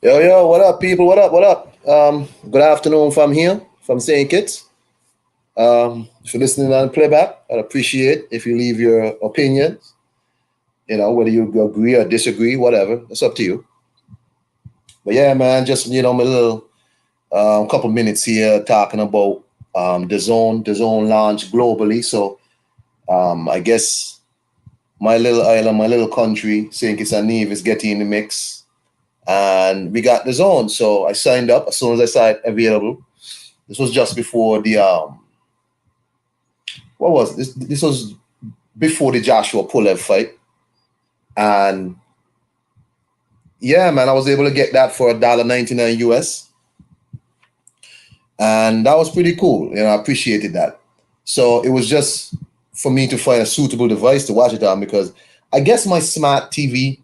Yo, yo, what up, people? What up? What up? Good afternoon from here, from St. Kitts. If you're listening on playback, I'd appreciate if you leave your opinions, whether you agree or disagree, whatever. It's up to you. But yeah, man, just, my little couple minutes here talking about the zone launch globally. So I guess my little island, my little country, St. Kitts and Nevis, is getting in the mix. And we got the zone. So I signed up as soon as I saw it available. This was just before the what was this? This was before the Joshua Pulev fight. And yeah, man, I was able to get that for $1.99 US. And that was pretty cool. I appreciated that. So it was just for me to find a suitable device to watch it on, because I guess my smart TV,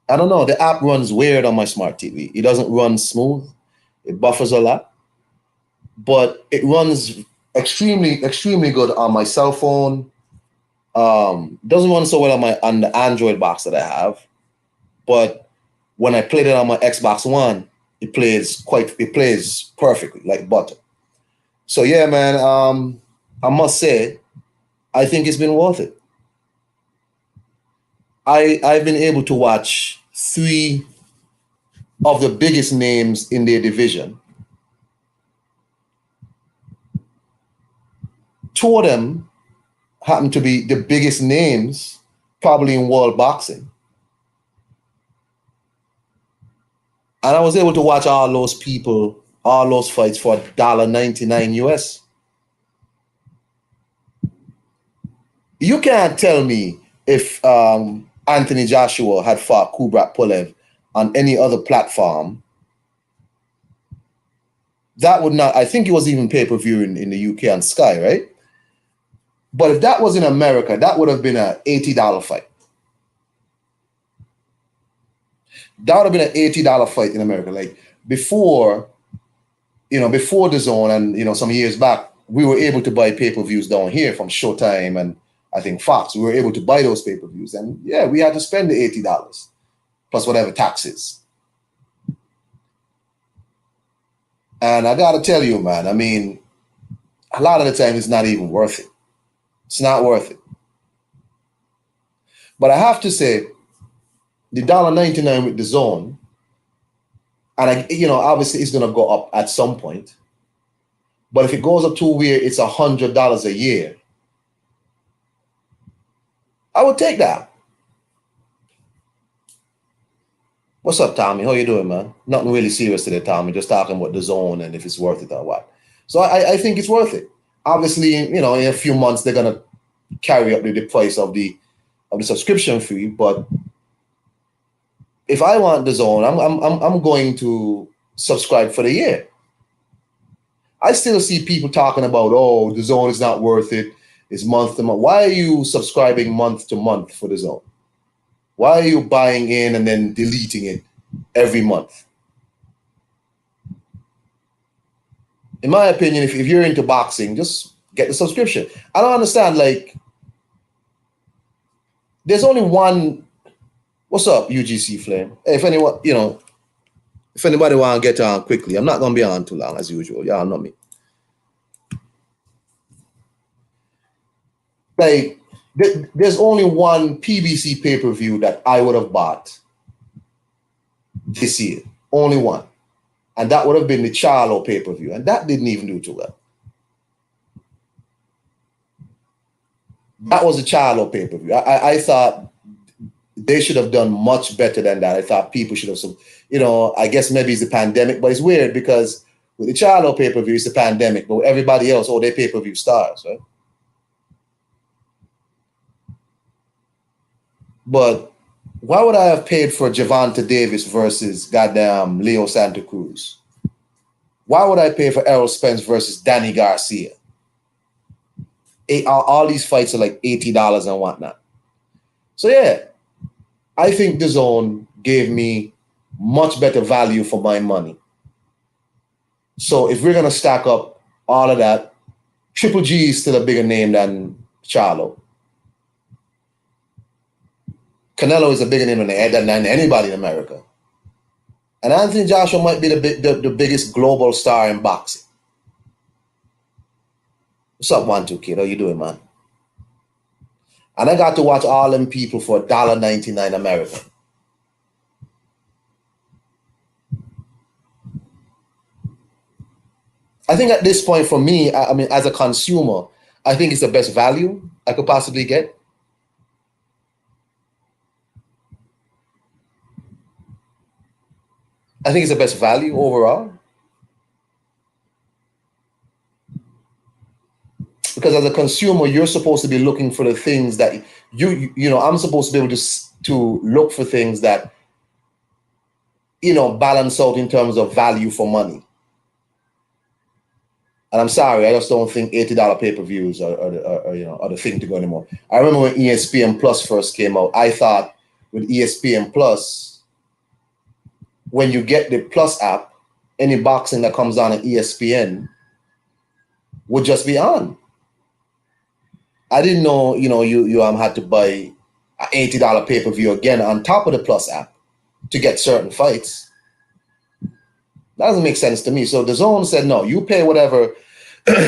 I don't know, the app runs weird on my smart TV. It doesn't run smooth. It buffers a lot. But it runs extremely, extremely good on my cell phone. Doesn't run so well on the Android box that I have. But when I played it on my Xbox One, it plays perfectly, like butter. So yeah, man, I must say, I think it's been worth it. I've been able to watch 3 of the biggest names in their division. 2 of them happen to be the biggest names probably in world boxing. And I was able to watch all those people, all those fights for $1.99 US. You can't tell me if Anthony Joshua had fought Kubrat Pulev on any other platform, that would not, I think it was even pay-per-view in the UK on Sky, right? But if that was in America, that would have been an $80 fight. That would have been an $80 fight in America. Like before the zone and, some years back, we were able to buy pay-per-views down here from Showtime and I think Fox. We were able to buy those pay-per-views. And yeah, we had to spend the $80 plus whatever taxes. And I got to tell you, man, I mean, a lot of the time it's not even worth it. It's not worth it. But I have to say, the $1.99 with the zone, and obviously it's going to go up at some point. But if it goes up to where it's $100 a year, I would take that. What's up, Tommy? How you doing, man? Nothing really serious today, Tommy. Just talking about the zone and if it's worth it or what. So I think it's worth it. Obviously, in a few months they're gonna carry up the price of the subscription fee. But if I want the zone, I'm going to subscribe for the year. I still see people talking about, the zone is not worth it. It's month to month. Why are you subscribing month to month for the zone? Why are you buying in and then deleting it every month? In my opinion, if you're into boxing, just get the subscription. I don't understand, there's only one. What's up, UGC Flame? Hey, if anybody want to get on quickly, I'm not going to be on too long as usual. Y'all know me. There's only one PBC pay-per-view that I would have bought this year. Only one. And that would have been the Charlo pay-per-view. And that didn't even do too well. That was a Charlo pay-per-view. I thought they should have done much better than that. I thought people should have, I guess maybe it's the pandemic, but it's weird because with the Charlo pay-per-view, it's the pandemic. But with everybody else, they're pay-per-view stars, right? But why would I have paid for Gervonta Davis versus goddamn Leo Santa Cruz? Why would I pay for Errol Spence versus Danny Garcia? All these fights are like $80 and whatnot. So yeah, I think the zone gave me much better value for my money. So if we're going to stack up all of that, Triple G is still a bigger name than Charlo. Canelo is a bigger name than anybody in America. And Anthony Joshua might be the biggest global star in boxing. What's up, 1-2 kid? How you doing, man? And I got to watch all them people for $1.99 American. I think at this point for me, I mean, as a consumer, I think it's the best value I could possibly get. I think it's the best value overall. Because as a consumer, you're supposed to be looking for the things that I'm supposed to be able to look for things that, balance out in terms of value for money. And I'm sorry, I just don't think $80 pay-per-views are the thing to go anymore. I remember when ESPN Plus first came out, I thought with ESPN Plus, when you get the Plus app, any boxing that comes on at ESPN would just be on. I didn't know, you had to buy an $80 pay-per-view again on top of the Plus app to get certain fights. That doesn't make sense to me. So DAZN said, no, you pay whatever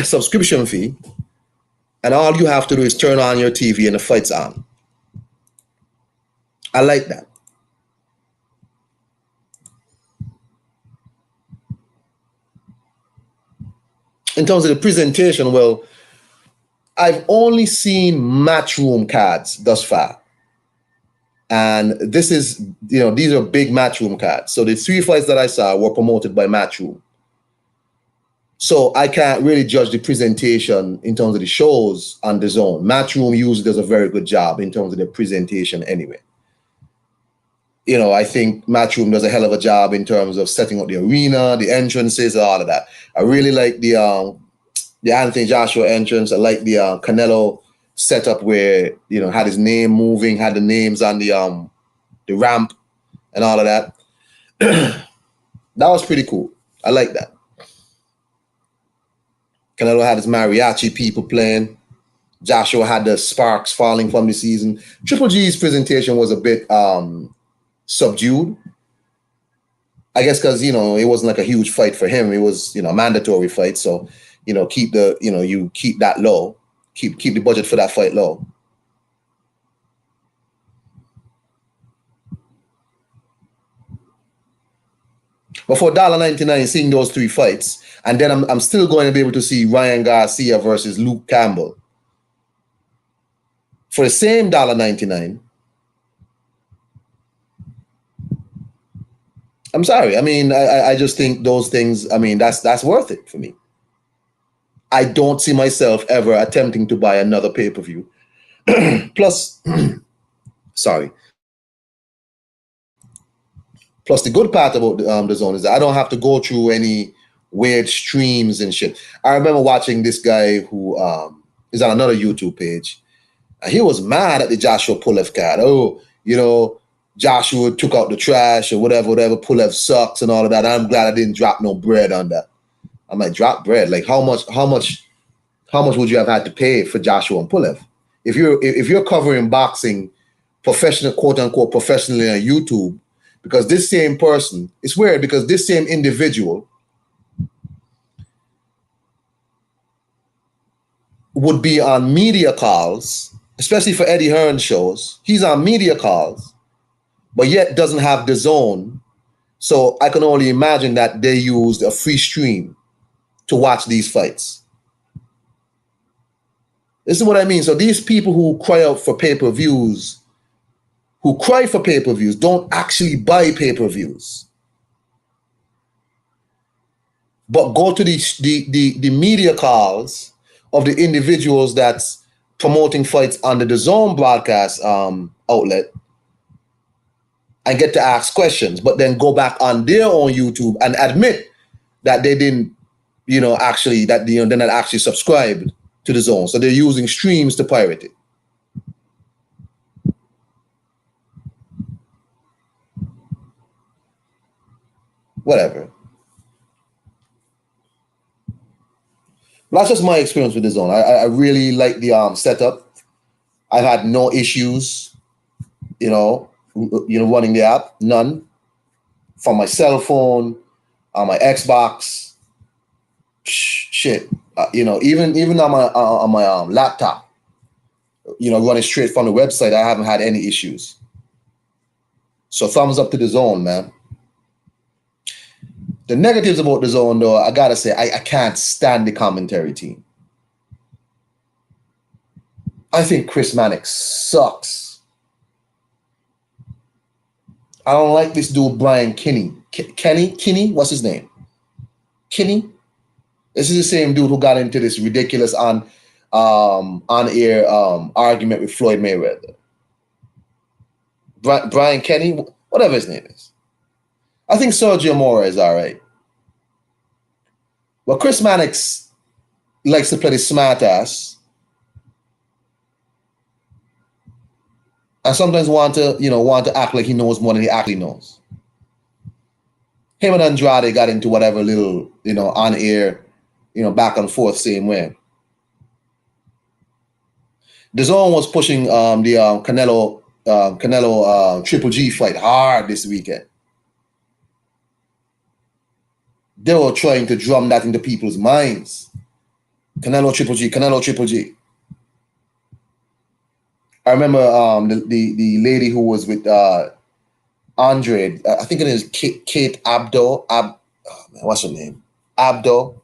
subscription fee, and all you have to do is turn on your TV and the fight's on. I like that. In terms of the presentation, well, I've only seen matchroom cards thus far. And this is, these are big matchroom cards. So the 3 fights that I saw were promoted by Matchroom. So I can't really judge the presentation in terms of the shows on DAZN. Matchroom usually does a very good job in terms of the presentation anyway. I think Matchroom does a hell of a job in terms of setting up the arena, the entrances, all of that. I really like the Anthony Joshua entrance. I like the Canelo setup where, had his name moving, had the names on the ramp and all of that. That was pretty cool. I like that. Canelo had his mariachi people playing. Joshua had the sparks falling from the season. Triple G's presentation was a bit subdued. I guess because, it wasn't like a huge fight for him. It was, a mandatory fight. So, keep you keep that low. Keep the budget for that fight low. But for $1.99, seeing those 3 fights, and then I'm still going to be able to see Ryan Garcia versus Luke Campbell for the same $1.99. I'm sorry. I mean, I just think those things, I mean, that's worth it for me. I don't see myself ever attempting to buy another pay-per-view. Plus, sorry. Plus, the good part about DAZN is that I don't have to go through any weird streams and shit. I remember watching this guy who is on another YouTube page. And he was mad at the Joshua Pulev card. Oh, Joshua took out the trash or whatever, Pulev sucks and all of that. I'm glad I didn't drop no bread on that. I'm like, drop bread? Like how much would you have had to pay for Joshua and Pulev? If you're covering boxing professional, quote unquote, professionally on YouTube, because this same person, it's weird because this same individual would be on media calls, especially for Eddie Hearn shows. He's on media calls, but yet doesn't have DAZN. So I can only imagine that they used a free stream to watch these fights. This is what I mean. So these people who cry out for pay-per-views, don't actually buy pay-per-views, but go to the media calls of the individuals that's promoting fights on the DAZN broadcast outlet and get to ask questions, but then go back on their own YouTube and admit that they didn't, actually, that they're not actually subscribed to DAZN. So they're using streams to pirate it. Whatever. That's just my experience with DAZN. I really like the setup. I've had no issues, running the app, none. from my cell phone, on my Xbox, shit. Even on my laptop, running straight from the website, I haven't had any issues. So thumbs up to Dazn, man. The negatives about Dazn, though, I gotta say, I can't stand the commentary team. I think Chris Mannix sucks. I don't like this dude, Brian Kinney. Kinney? What's his name? Kinney? This is the same dude who got into this ridiculous on-air argument with Floyd Mayweather. Brian Kenny, whatever his name is. I think Sergio Mora is all right. But Chris Mannix likes to play the smart ass. And sometimes want to act like he knows more than he actually knows. Him and Andrade got into whatever little, on-air, back and forth same way. Dazn was pushing the Canelo Triple G fight hard this weekend. They were trying to drum that into people's minds. Canelo Triple G, Canelo Triple G. I remember the lady who was with Andre, I think it is Kate Abdo. What's her name? Abdo.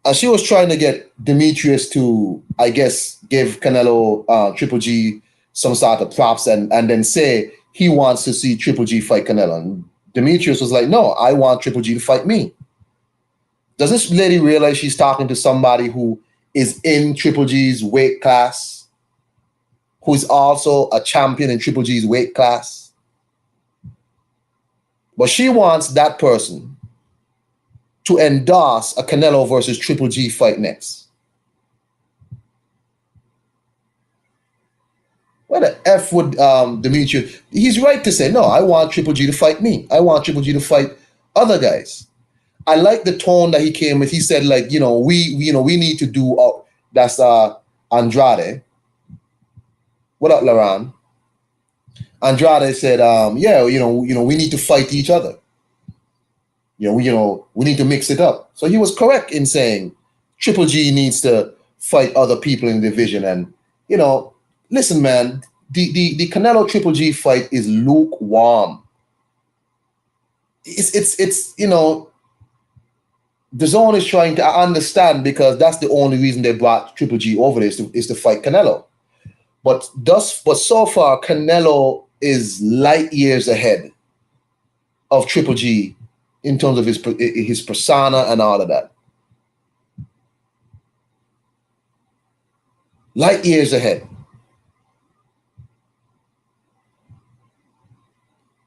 And she was trying to get Demetrius to, I guess, give Canelo Triple G some sort of props and then say he wants to see Triple G fight Canelo. And Demetrius was like, no, I want Triple G to fight me. Does this lady realize she's talking to somebody who is in Triple G's weight class, who is also a champion in Triple G's weight class? But she wants that person to endorse a Canelo versus Triple G fight next. What the F would Demetrius? He's right to say, no, I want Triple G to fight me. I want Triple G to fight other guys. I like the tone that he came with. He said, like, we need to do, that's Andrade. What up, Laran? Andrade said, we need to fight each other. We need to mix it up. So he was correct in saying Triple G needs to fight other people in the division. And, listen, man, the Canelo Triple G fight is lukewarm. It's Dazn is trying to understand, because that's the only reason they brought Triple G over there is to fight Canelo. But so far, Canelo is light years ahead of Triple G in terms of his persona and all of that. Light years ahead.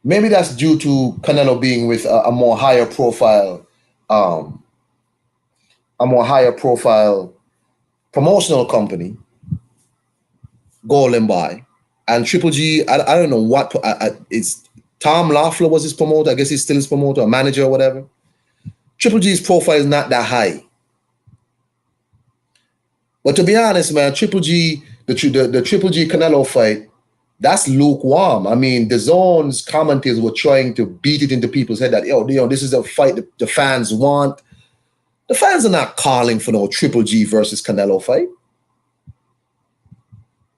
Maybe that's due to Canelo being with a more higher profile promotional company, Golden Boy, and Triple G. I don't know what it's. Tom Loeffler was his promoter. I guess he's still his promoter, or manager, or whatever. Triple G's profile is not that high. But to be honest, man, Triple G, the Triple G Canelo fight, that's lukewarm. I mean, Dazn's commentators were trying to beat it into people's head that, this is a fight that the fans want. The fans are not calling for no Triple G versus Canelo fight.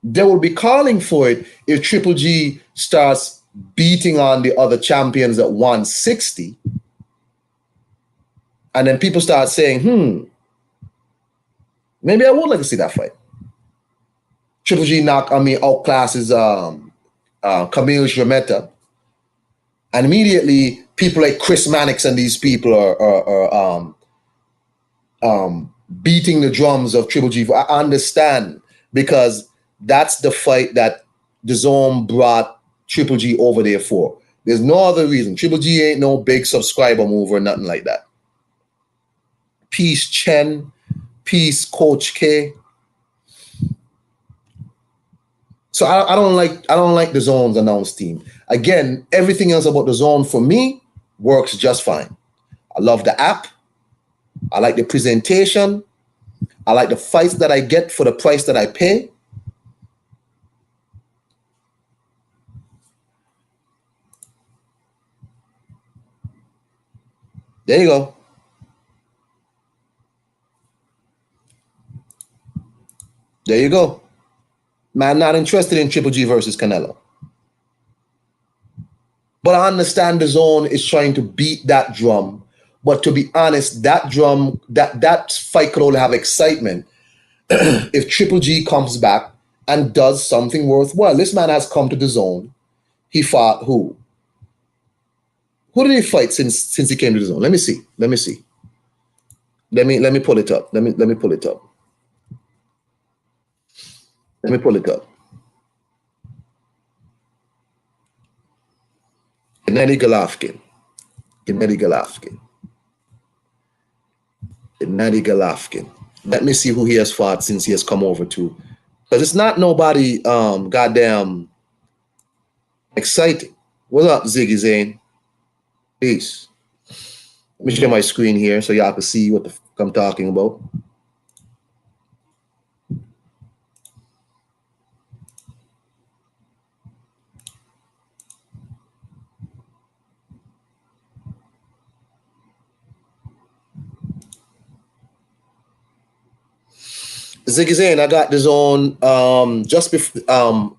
They will be calling for it if Triple G starts beating on the other champions at 160. And then people start saying, maybe I would like to see that fight. Triple G outclasses Camille Jameta. And immediately people like Chris Mannix and these people are beating the drums of Triple G. I understand, because that's the fight that Dazn brought Triple G over there for. There's no other reason. Triple G ain't no big subscriber move or nothing like that. Peace, Chen. Peace, Coach K. So I don't like Dazn's announced team. Again, everything else about Dazn for me works just fine. I love the app. I like the presentation. I like the fights that I get for the price that I pay. There you go. There you go. Man, not interested in Triple G versus Canelo. But I understand DAZN is trying to beat that drum. But to be honest, that drum, that fight could only have excitement if Triple G comes back and does something worthwhile. This man has come to DAZN. He fought who? Who did he fight since he came to DAZN? Let me see. Let me pull it up. Let me pull it up. Let me pull it up. Gennady Golovkin. Let me see who he has fought since he has come over to. Because it's not nobody goddamn exciting. What's up, Ziggy Zane? Peace. Let me share my screen here so y'all can see what the fuck I'm talking about. Ziggy Zane, I got DAZN just before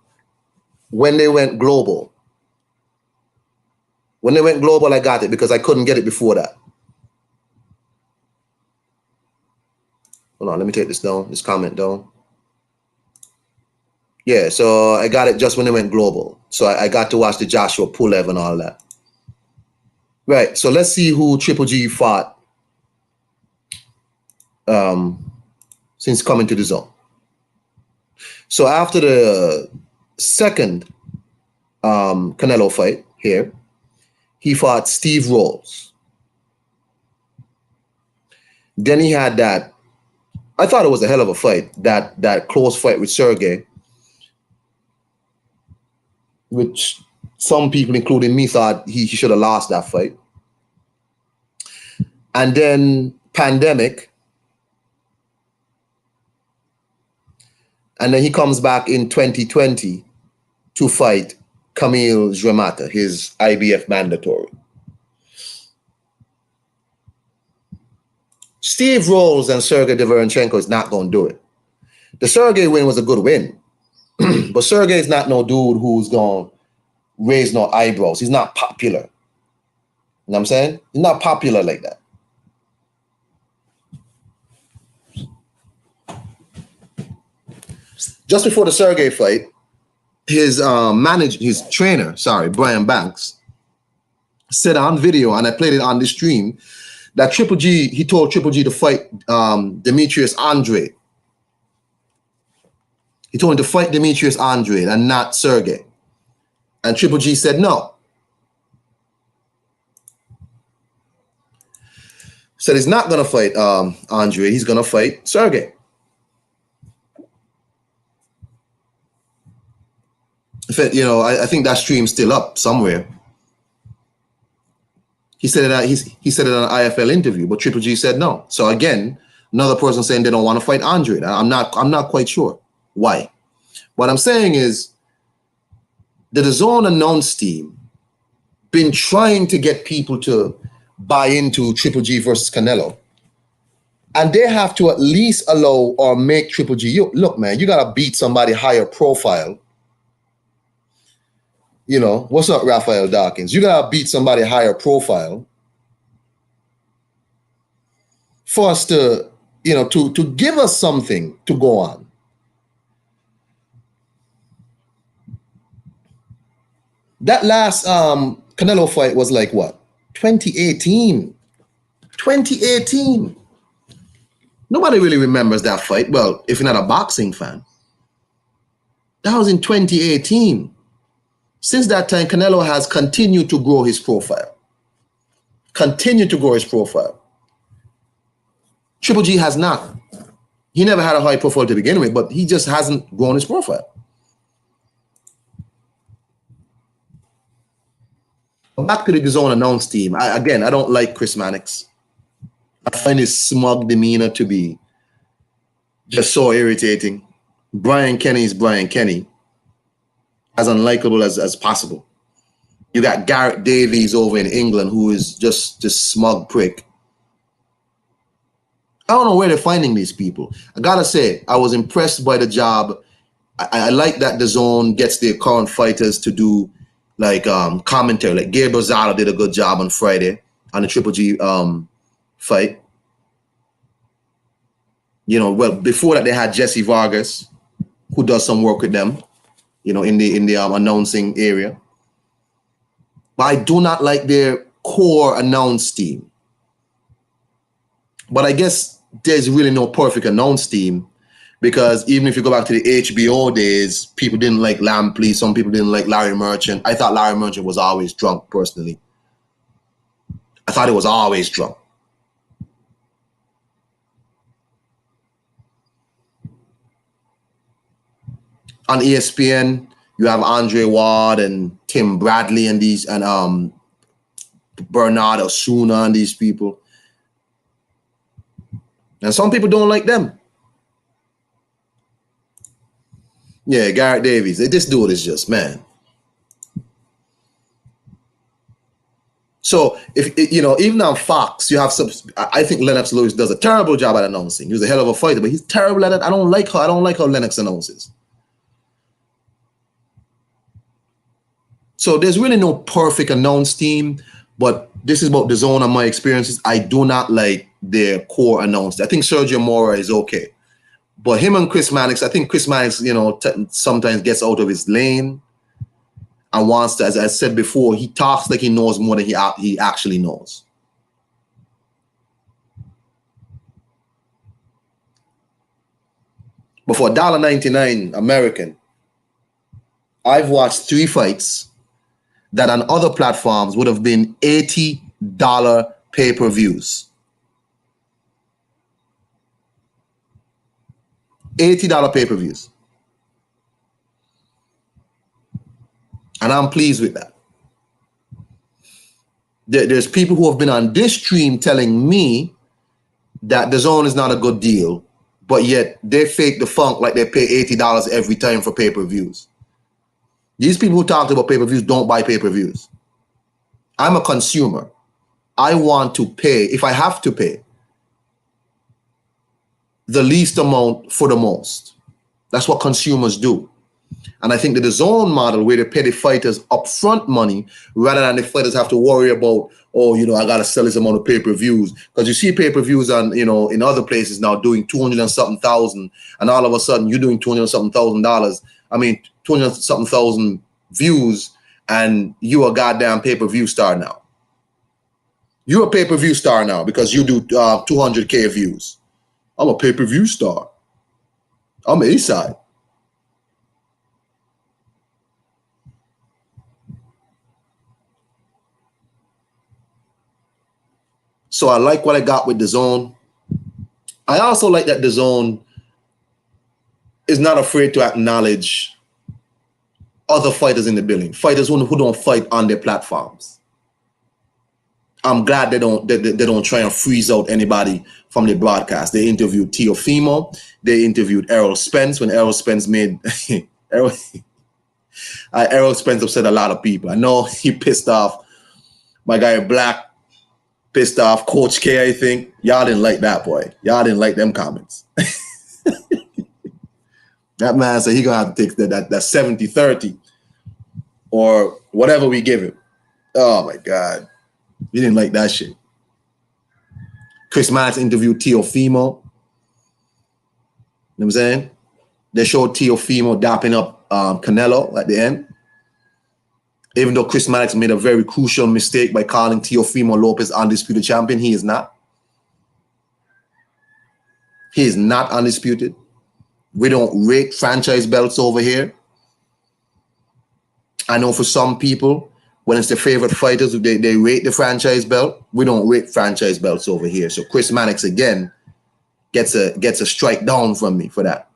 when they went global. When they went global, I got it because I couldn't get it before that. Hold on, let me take this down, this comment down. Yeah, so I got it just when they went global. So I got to watch the Joshua Pulev and all that. Right, so let's see who Triple G fought since coming to DAZN. So after the second Canelo fight here, he fought Steve Rolls. Then he had that, I thought it was a hell of a fight, that close fight with Sergey, which some people, including me, thought he should have lost that fight. And then pandemic. And then he comes back in 2020 to fight Kamil Zremata, his IBF mandatory. Steve Rolls and Sergey Deverenchenko is not going to do it. The Sergey win was a good win. But Sergey is not no dude who's going to raise no eyebrows. He's not popular. You know what I'm saying? He's not popular like that. Just before the Sergey fight, his trainer, Brian Banks, said on video, and I played it on the stream, that Triple G, he told Triple G to fight Demetrius Andrade. He told him to fight Demetrius Andrade and not Sergey. And Triple G said no. Said he's not going to fight Andrade, he's going to fight Sergey. In fact, you know, I think that stream's still up somewhere. He said it. He said it on an IFL interview, but Triple G said no. So again, another person saying they don't want to fight Andre. I'm not quite sure why. What I'm saying is, the DAZN announce team been trying to get people to buy into Triple G versus Canelo, and they have to at least allow or make Triple G. Look, man, you gotta beat somebody higher profile. You know, what's up, Raphael Dawkins? You gotta beat somebody higher profile for us to, you know, to give us something to go on. That last Canelo fight was like what? 2018. 2018. Nobody really remembers that fight. Well, if you're not a boxing fan. That was in 2018. Since that time, Canelo has continued to grow his profile. Triple G has not. He never had a high profile to begin with, but he just hasn't grown his profile. Back to the DAZN announce team. I don't like Chris Mannix. I find his smug demeanor to be just so irritating. Brian Kenny is Brian Kenny. As unlikable as possible. You got Garrett Davies over in England, who is just this smug prick. I don't know where they're finding these people. I gotta say, I was impressed by the job. I like that Dazn gets their current fighters to do like commentary. Like Gabriel Zala did a good job on Friday on the Triple G fight. You know, well, before that they had Jesse Vargas, who does some work with them, you know, in the announcing area. But I do not like their core announce team. But I guess there's really no perfect announce team, because even if you go back to the HBO days, people didn't like Lampley. Some people didn't like Larry Merchant. I thought Larry Merchant was always drunk, personally. I thought he was always drunk. On ESPN, you have Andre Ward and Tim Bradley and these, and Bernard Osuna and these people. And some people don't like them. Yeah, Garrett Davies. This dude is just, man. So, if you know, even on Fox, you have some. I think Lennox Lewis does a terrible job at announcing. He was a hell of a fighter, but he's terrible at it. I don't like how Lennox announces. So there's really no perfect announce team, but this is about Dazn and my experiences. I do not like their core announce. I think Sergio Mora is okay, but him and Chris Mannix, I think Chris Mannix, you know, sometimes gets out of his lane and wants to, as I said before, he talks like he knows more than he actually knows. But for $1.99 American, I've watched 3 fights that on other platforms would have been $80 pay-per-views. $80 pay-per-views. And I'm pleased with that. There's people who have been on this stream telling me that Dazn is not a good deal, but yet they fake the funk like they pay $80 every time for pay-per-views. These people who talked about pay-per-views don't buy pay-per-views. I'm a consumer. I want to pay, if I have to pay, the least amount for the most. That's what consumers do. And I think the Dazn model, where they pay the fighters upfront money rather than the fighters have to worry about, oh, you know, I got to sell this amount of pay-per-views. Because you see pay-per-views on, you know, in other places now doing 200 and something thousand, and all of a sudden you're doing 200 and something $1,000. I mean, 200 and something thousand views, and you a goddamn pay-per-view star now. You're a pay-per-view star now because you do 200K views. I'm a pay-per-view star. I'm A-side. So I like what I got with Dazn. I also like that Dazn is not afraid to acknowledge other fighters in the building, fighters who don't fight on their platforms. I'm glad they don't try and freeze out anybody from the broadcast. They interviewed Teofimo. They interviewed Errol Spence when Errol Spence made Errol Spence upset a lot of people. I know he pissed off my guy Black, pissed off Coach K, I think. Y'all didn't like that, boy. Y'all didn't like them comments. That man said he gonna have to take that 70-30 or whatever we give him. Oh my God. We didn't like that shit. Chris Mannix interviewed Teofimo. You know what I'm saying? They showed Teofimo dapping up Canelo at the end. Even though Chris Mannix made a very crucial mistake by calling Teofimo Lopez undisputed champion, he is not. He is not undisputed. We don't rate franchise belts over here. I know for some people, when it's their favorite fighters, they rate the franchise belt. We don't rate franchise belts over here. So Chris Mannix, again, gets a strike down from me for that.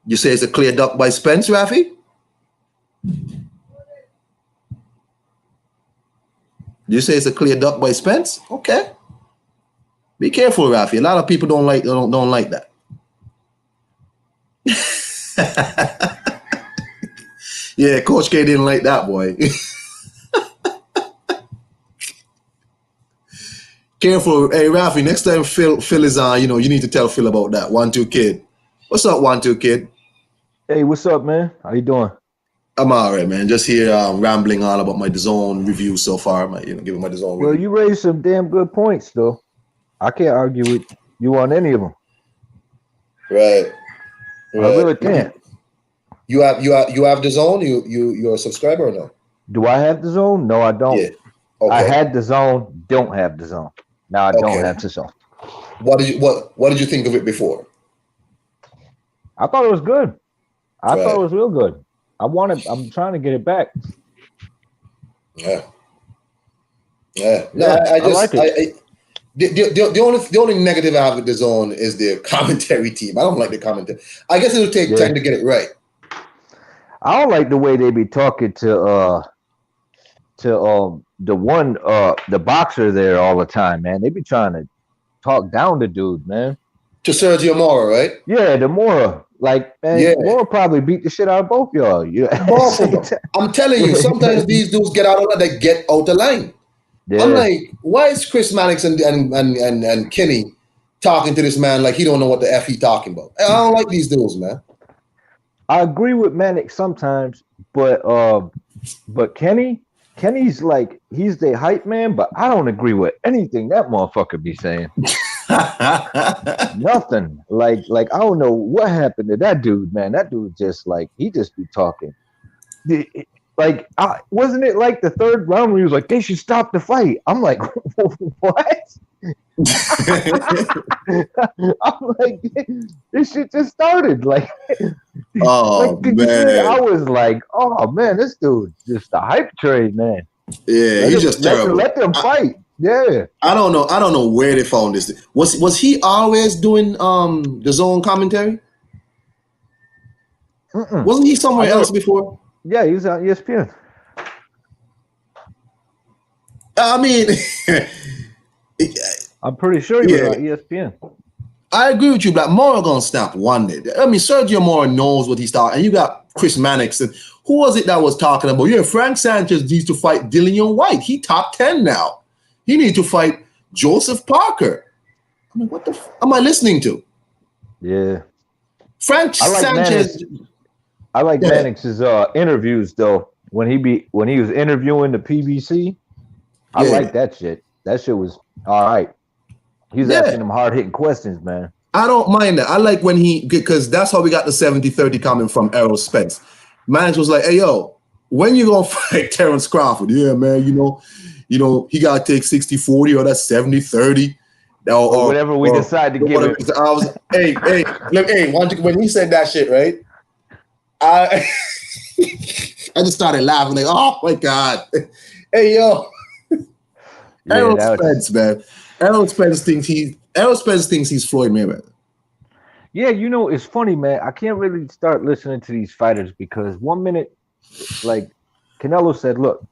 You say it's a clear duck by Spence, Rafi? You say it's a clear duck by Spence? Okay. Be careful, Rafi. A lot of people don't like that. Yeah, Coach K didn't like that, boy. Careful. Hey, Rafi, next time Phil is on, you need to tell Phil about that 1-2 kid. What's up, 1-2 kid? Hey, what's up, man? How you doing? I'm all right, man. Just here rambling all about my Dazn review so far. Giving my Dazn review. Well, you raised some damn good points, though. I can't argue with you on any of them. Right. I really can't. You have Dazn? You're a subscriber or no? Do I have Dazn? No, I don't. Yeah. Okay. I had Dazn, don't have Dazn. Now I don't have Dazn. What did you think of it before? I thought it was good. I thought it was real good. I'm trying to get it back. Yeah. No, I just like it. The only negative I have with Dazn is the commentary team. I don't like the commentary. I guess it'll take time to get it right. I don't like the way they be talking to the boxer there all the time, man. They be trying to talk down to dude, man. To Sergio Mora, right? Yeah, the Mora. Like, man, Mora probably beat the shit out of both y'all. Both of them. I'm telling you, sometimes these dudes get out of line. They get out of line. Yeah. I'm like, why is Chris Mannix and Kenny talking to this man like he don't know what the F he talking about? I don't like these dudes, man. I agree with Mannix sometimes, but Kenny's like, he's the hype man, but I don't agree with anything that motherfucker be saying. Nothing. Like I don't know what happened to that dude, man. That dude just like, he just be talking. Like, wasn't it like the third round where he was like, they should stop the fight? I'm like, what? I'm like, this shit just started. Like, oh, man. I was like, oh, man, this dude just a hype train, man. Yeah, he's just terrible. Let them fight. Yeah. I don't know where they found this. Was he always doing the Zone commentary? Wasn't he somewhere else before? Yeah, he was on ESPN. I mean, I'm pretty sure he was on ESPN. I agree with you, but Mora gonna snap one day. I mean, Sergio Mora knows what he's talking, and you got Chris Mannix. And who was it that was talking about? Yeah, Frank Sanchez needs to fight Dillian White. He top 10 now. He needs to fight Joseph Parker. I mean, what the am I listening to? Yeah, Sanchez. I like Mannix's interviews though. When he was interviewing the PBC, I like that shit. That shit was all right. He's asking them hard-hitting questions, man. I don't mind that. I like when because that's how we got the 70-30 comment from Errol Spence. Mannix was like, hey, yo, when you gonna fight Terrence Crawford? Yeah, man, you know, he gotta take 60-40 or that's 70-30. Or whatever we decide to give it. I was, when he said that shit, right? I just started laughing like, oh my God. Hey, yo. Errol Spence, man. Errol Spence thinks he's Floyd Mayweather. Yeah, it's funny, man. I can't really start listening to these fighters because 1 minute, like Canelo said, look,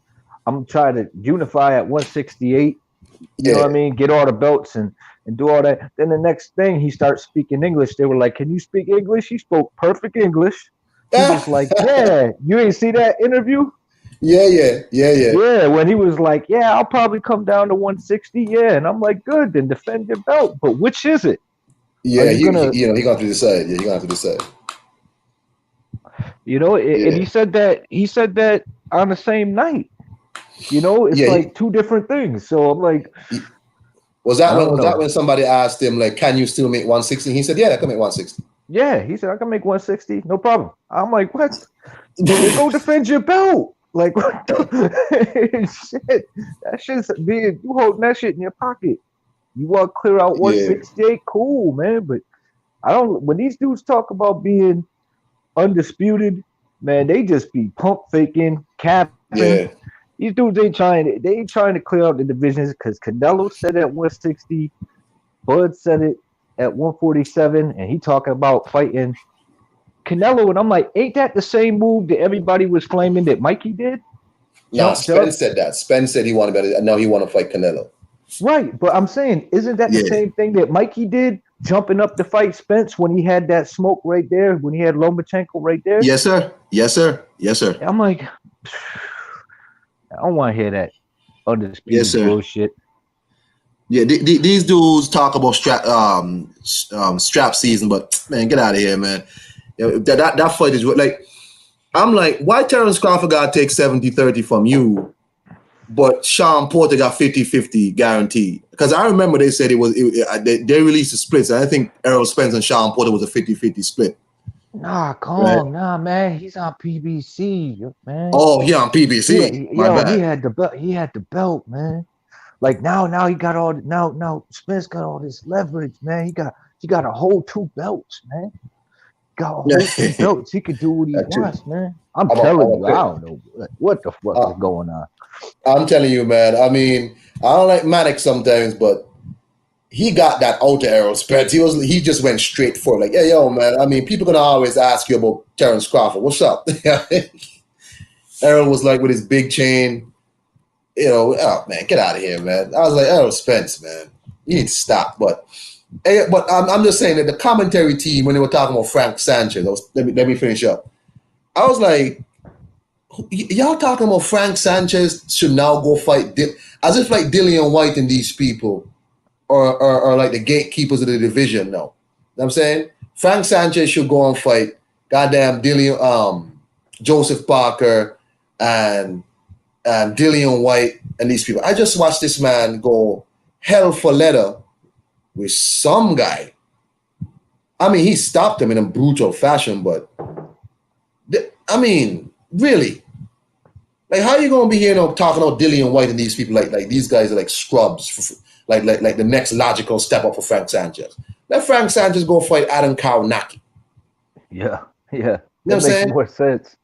I'm trying to unify at 168. You know what I mean? Get all the belts and do all that. Then the next thing he starts speaking English. They were like, can you speak English? He spoke perfect English. He was like, yeah, you ain't see that interview? Yeah. Yeah, when he was like, yeah, I'll probably come down to 160. Yeah, and I'm like, good, then defend your belt. But which is it? Yeah, he gonna have to decide. Yeah, you're gonna have to decide. And he said that on the same night. It's like two different things. So I'm like, was that when somebody asked him like, can you still make 160? He said, yeah, I can make 160. Yeah, he said I can make 160, no problem. I'm like, what? Go defend your belt. Like, what the shit? That shit's being, you holding that shit in your pocket. You want to clear out 168, cool, man. But when these dudes talk about being undisputed, man, they just be pump faking, capping. Yeah. These dudes ain't trying to clear out the divisions because Canelo said at 160, Bud said it at 147, and he talking about fighting Canelo, and I'm like, ain't that the same move that everybody was claiming that Mikey did? No, Spence said that. Spence said he wanted better, and now he want to fight Canelo. Right, but I'm saying, isn't that the same thing that Mikey did jumping up the fight, Spence, when he had that smoke right there, when he had Lomachenko right there. Yes, sir. Yes, sir. Yes, sir. I'm like, I don't want to hear that undisputed bullshit. Yeah, these dudes talk about strap season, but man, get out of here, man. That fight is like, I'm like, why Terrence Crawford got to take 70-30 from you, but Sean Porter got 50-50 guaranteed? Because I remember they said they released the splits. And I think Errol, Spence, and Sean Porter was a 50-50 split. Nah, come on, man. He's on PBC, man. Oh, he on PBC. He had the belt. He had the belt, man. Like now he got all now Spence got all this leverage, man. He got a whole 2 belts, man. Got a whole 2 belts. He could do what he wants, man. I'm telling you, I don't know what the fuck is going on. I'm telling you, man. I mean, I don't like Manic sometimes, but he got that outer Errol Spence. He just went straight for it. Like, yeah, yo, man. I mean, people gonna always ask you about Terrence Crawford. What's up? Errol was like with his big chain. You know, oh man, get out of here, man. I was like, Errol Spence, man, you need to stop. But I'm just saying that the commentary team, when they were talking about Frank Sanchez, let me finish up. I was like, y'all talking about Frank Sanchez should now go fight, as if like Dillian White and these people are like the gatekeepers of the division. No, you know what I'm saying? Frank Sanchez should go and fight goddamn Joseph Parker and Dillian White and these people. I just watched this man go hell for leather with some guy. I mean, he stopped him in a brutal fashion, but I mean, really? Like, how are you gonna be here talking about Dillian White and these people like these guys are like scrubs, like the next logical step up for Frank Sanchez? Let Frank Sanchez go fight Adam Kaunaki. Yeah. You know that makes saying? More sense.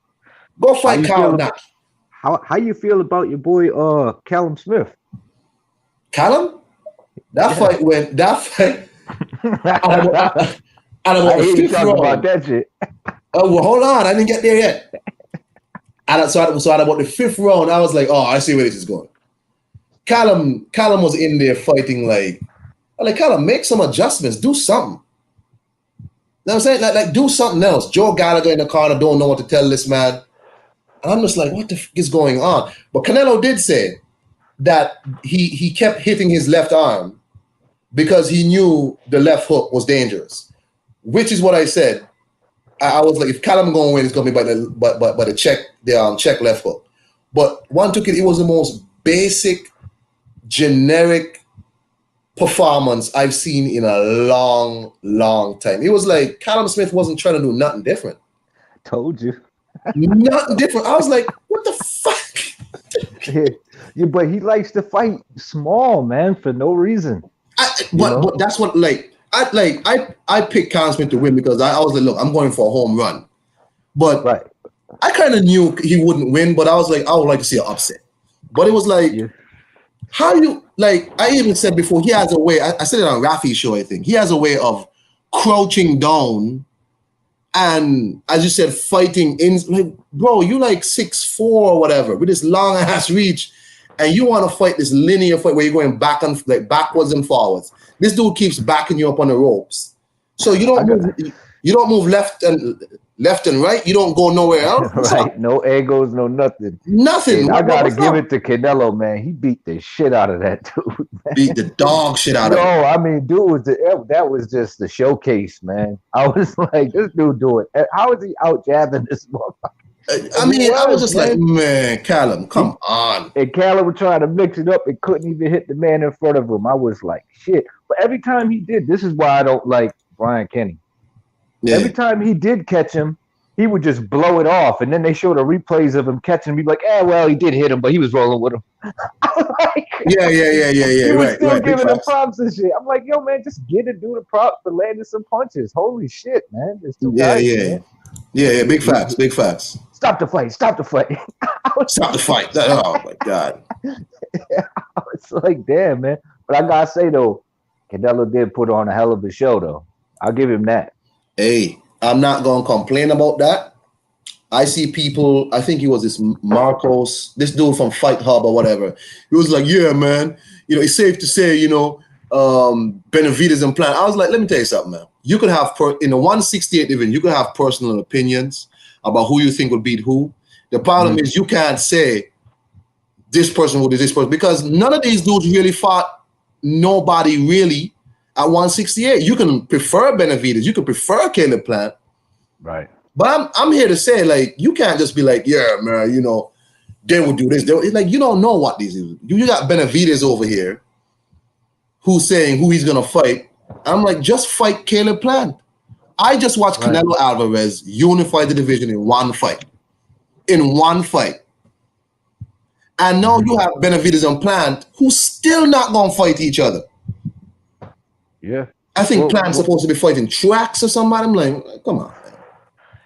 Go fight Kaunaki. How you feel about your boy Callum Smith? Callum? That fight went. Out of the fifth round. About that shit. Oh well, hold on, I didn't get there yet. So at about the 5th round, I was like, oh, I see where this is going. Callum was in there fighting like Callum, make some adjustments, do something. You know what I'm saying? Like do something else. Joe Gallagher in the corner don't know what to tell this man. And I'm just like, what the fuck is going on? But Canelo did say that he kept hitting his left arm because he knew the left hook was dangerous, which is what I said. I was like, if Callum going to win, it's going to be by the check left hook. But one took it. It was the most basic, generic performance I've seen in a long, long time. It was like Callum Smith wasn't trying to do nothing different. Told you. Nothing different. I was like, what the fuck? Yeah, but he likes to fight small, man, for no reason. But that's what I picked Callum Smith to win because I was like, look, I'm going for a home run. But right. I kind of knew he wouldn't win, but I was like, I would like to see an upset. But it was like, how you, like, I even said before, he has a way, I said it on Rafi's show, I think. He has a way of crouching down and, as you said, fighting in, like, bro, you like 6'4" or whatever with this long ass reach, and you want to fight this linear fight where you're going back and like backwards and forwards. This dude keeps backing you up on the ropes, so you don't move left and right. You don't go nowhere else. Right? No angles, no nothing. Nothing. I gotta give it to Canelo, man. He beat the shit out of that dude. Man. Beat the dog shit out of him. No, I mean, dude, that was just the showcase, man. I was like, this dude doing. How is he out jabbing this motherfucker? I was just like, man, Callum, come on. And Callum was trying to mix it up and couldn't even hit the man in front of him. I was like, shit. But every time he did, this is why I don't like Brian Kenny. Yeah. Every time he did catch him, he would just blow it off. And then they showed the replays of him catching him. He'd be like, well, he did hit him, but he was rolling with him. Like, yeah. He was still giving him props and shit. I'm like, yo, man, just get a dude a prop for landing some punches. Holy shit, man. Yeah, big facts. Stop the fight. Stop the fight. Oh, my God. Yeah, I was like, damn, man. But I got to say, though, Canelo did put on a hell of a show, though. I'll give him that. Hey, I'm not going to complain about that. I see people, I think he was this Marcos, this dude from Fight Hub or whatever. He was like, yeah, man, it's safe to say, Benavidez and Plant. I was like, let me tell you something, man. You could have in the 168 division, you could have personal opinions about who you think would beat who. The problem is you can't say this person will do this person because none of these dudes really fought nobody really at 168. You can prefer Benavidez, you can prefer Caleb Plant, right? But I'm here to say, like, you can't just be like, yeah, man, you know, they will do this. Like, you don't know what these is. You got Benavidez over here who's saying who he's gonna fight. I'm like, just fight Caleb Plant. I just watched Canelo Alvarez unify the division in one fight. In one fight. And now you have Benavidez and Plant who's still not gonna fight each other. Yeah. I think Plant's supposed to be fighting Tracks or somebody. I'm like, come on.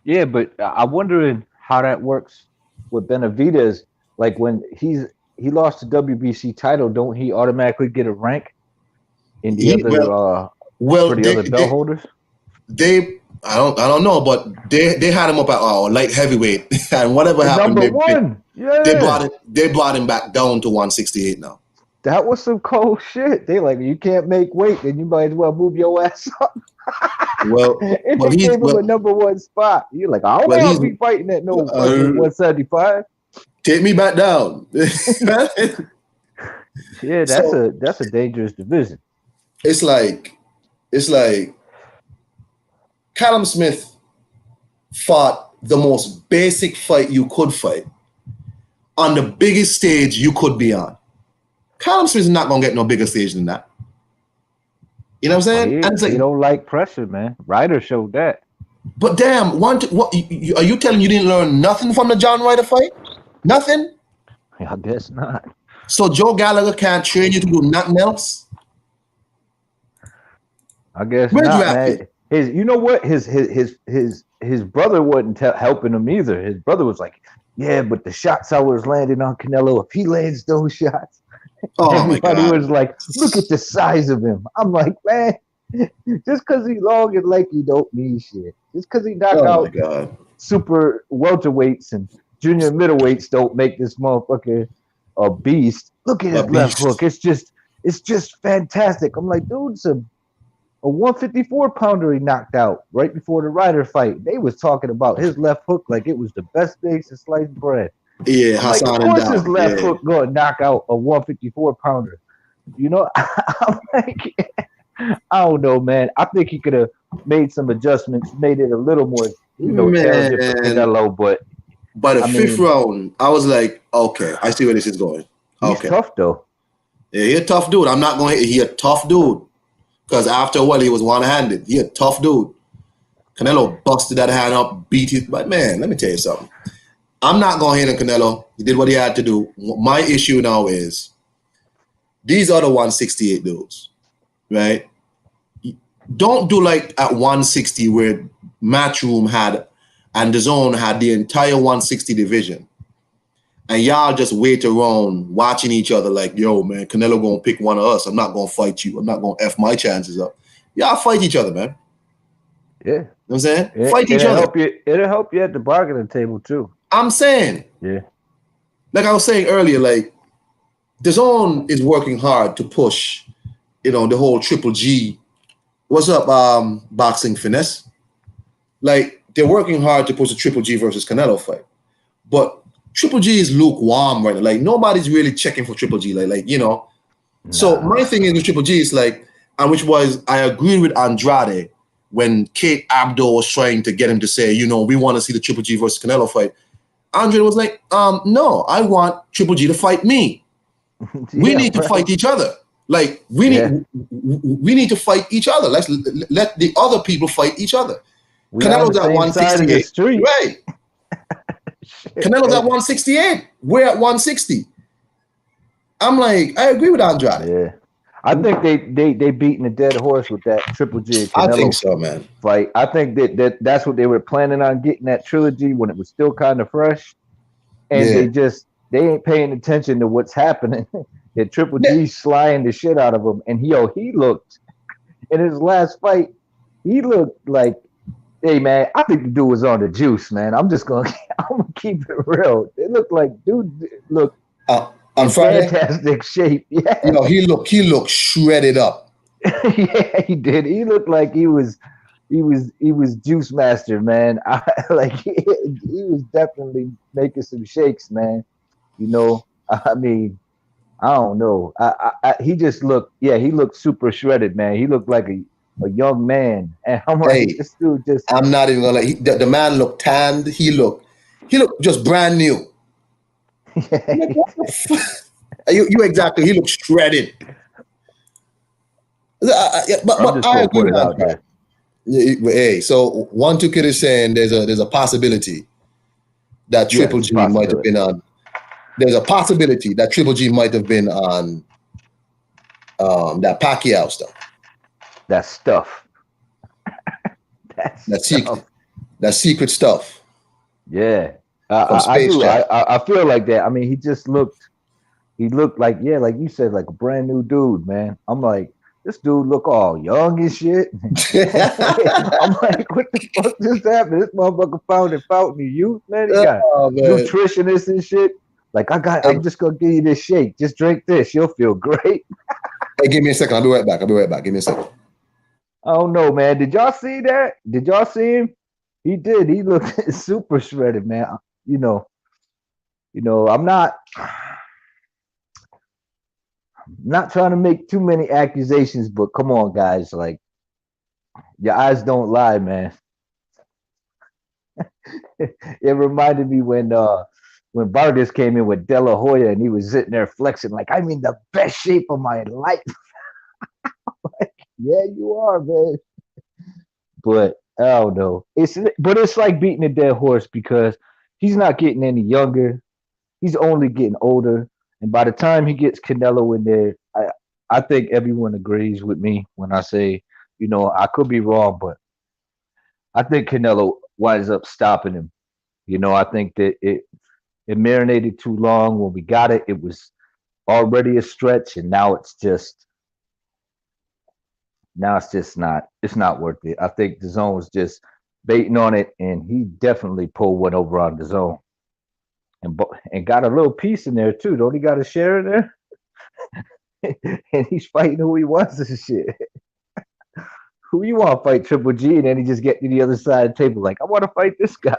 Yeah, but I'm wondering how that works with Benavidez. Like when he lost the WBC title, don't he automatically get a rank in the other belt holders? I don't know, but they had him up at light heavyweight, and whatever happened, they brought him back down to 168 now. That was some cold shit. They like, you can't make weight, then you might as well move your ass up. Well, and they gave him a number one spot. You're like, I don't want to be fighting at no 175. Take me back down. Yeah, that's a dangerous division. It's like Callum Smith fought the most basic fight you could fight on the biggest stage you could be on. Callum Smith is not gonna get no bigger stage than that. You know what I'm saying? And you don't like pressure, man. Ryder showed that. But damn, what are you telling you didn't learn nothing from the John Ryder fight? Nothing? I guess not. So Joe Gallagher can't train you to do nothing else? I guess not, man. You know what? His brother wasn't helping him either. His brother was like, yeah, but the shots I was landing on Canelo, if he lands those shots, everybody was like, look at the size of him. I'm like, man, just because he's long and lanky don't mean shit. Just because he knocked out super welterweights and junior middleweights don't make this motherfucker a beast. Look at his left hook. It's just fantastic. I'm like, dude's a 154 pounder he knocked out right before the Ryder fight. They was talking about his left hook like it was the best thing since sliced bread. Yeah, like, of course his left hook going to knock out a 154 pounder. You know, I'm like, I don't know, man. I think he could have made some adjustments, made it a little more, challenging for Canelo. But by the fifth round, I was like, okay, I see where this is going. He's tough though. Yeah, he's a tough dude. I'm not going to. He's a tough dude. Because after a while, he was one-handed. He a tough dude. Canelo busted that hand up, beat it. But, man, let me tell you something. I'm not going to hate on Canelo. He did what he had to do. My issue now is these other 168 dudes, right? Don't do like at 160 where Matchroom had and Dazn had the entire 160 division. And y'all just wait around watching each other like, yo, man, Canelo gonna pick one of us. I'm not gonna fight you. I'm not gonna F my chances up. Y'all fight each other, man. Yeah. You know what I'm saying? Fight each other. It'll help you at the bargaining table too. I'm saying. Yeah. Like I was saying earlier, like, Dazn is working hard to push, the whole Triple G. What's up, boxing finesse? Like, they're working hard to push the Triple G versus Canelo fight. But Triple G is lukewarm right now. Like, nobody's really checking for Triple G. Nah. So my thing is with Triple G is like, and which was, I agreed with Andrade when Kate Abdo was trying to get him to say, we want to see the Triple G versus Canelo fight. Andrade was like, no, I want Triple G to fight me. We need to fight each other. Like, we need to fight each other. Let's let the other people fight each other. Canelo's at 168. Right. Canelo's at 168. We're at 160. I'm like, I agree with Andrade. Yeah. I think they beating a dead horse with that Triple G and Canelo I think so, man. Fight. I think that's what they were planning on getting that trilogy when it was still kind of fresh. And they ain't paying attention to what's happening. And Triple G slaying the shit out of him. And he looked in his last fight, he looked like, hey man, I think the dude was on the juice, man. I'm gonna keep it real. It looked like dude looked on Friday, fantastic shape. Yeah. He looked shredded up. Yeah, he did. He looked like he was Juice Master, man. Like he was definitely making some shakes, man. You know, I mean, I don't know. He just looked, yeah, he looked super shredded, man. He looked like a young man, and I'm like, Hey, this dude just, I'm not even gonna. The man looked tanned. He looked just brand new. I'm like, what the fuck? You exactly. He looked shredded. Yeah, I'm but just I gonna agree put with it out Antrax. there. Hey, so 1-2 Kid is saying there's a possibility that Yes, Triple it's a G might have possibility. been on. There's a possibility that Triple G might have been on that Pacquiao stuff. That stuff. That That secret. stuff. That secret stuff Yeah, from I Space do. Jam. I feel like that. I mean, he looked like, yeah, like you said, like a brand new dude, man. I'm like, this dude look all young and shit. I'm like, what the fuck just happened? This motherfucker found a fountain of youth, man. He got Oh man. nutritionists and shit. Like, Hey, I'm just gonna give you this shake. Just drink this. You'll feel great. hey, give me a second. I'll be right back. I'll be right back. Give me a second. I don't know, man. Did y'all see that? Did y'all see him? He did. He looked super shredded, man. You know, I'm not trying to make too many accusations, but come on, guys. Like, your eyes don't lie, man. It reminded me when Vargas came in with De La Hoya and he was sitting there flexing, like, I'm in the best shape of my life. Yeah, you are, man. But I don't know. It's like beating a dead horse because he's not getting any younger. He's only getting older. And by the time he gets Canelo in there, I think everyone agrees with me when I say, I could be wrong, but I think Canelo winds up stopping him. I think that it marinated too long. When we got it, it was already a stretch, and now it's just not worth it. I think the zone was just baiting on it, and he definitely pulled one over on the zone, and got a little piece in there too. Don't he got a share in there? And he's fighting who he wants and shit. Who you want to fight Triple G, and then he just get to the other side of the table like, I want to fight this guy.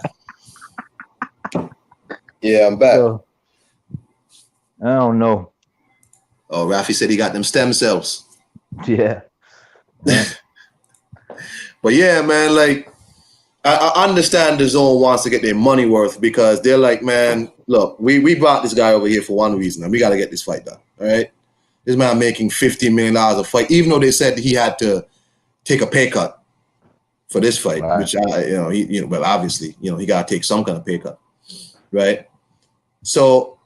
Yeah, I'm back. So I don't know. Oh, Rafi said he got them stem cells. Yeah. But yeah, man, like I understand the zone wants to get their money worth because they're like, man, look, we brought this guy over here for one reason, and we got to get this fight done. All right, this man making $15 million a fight, even though they said he had to take a pay cut for this fight, Right. which well, obviously, he got to take some kind of pay cut, right? So,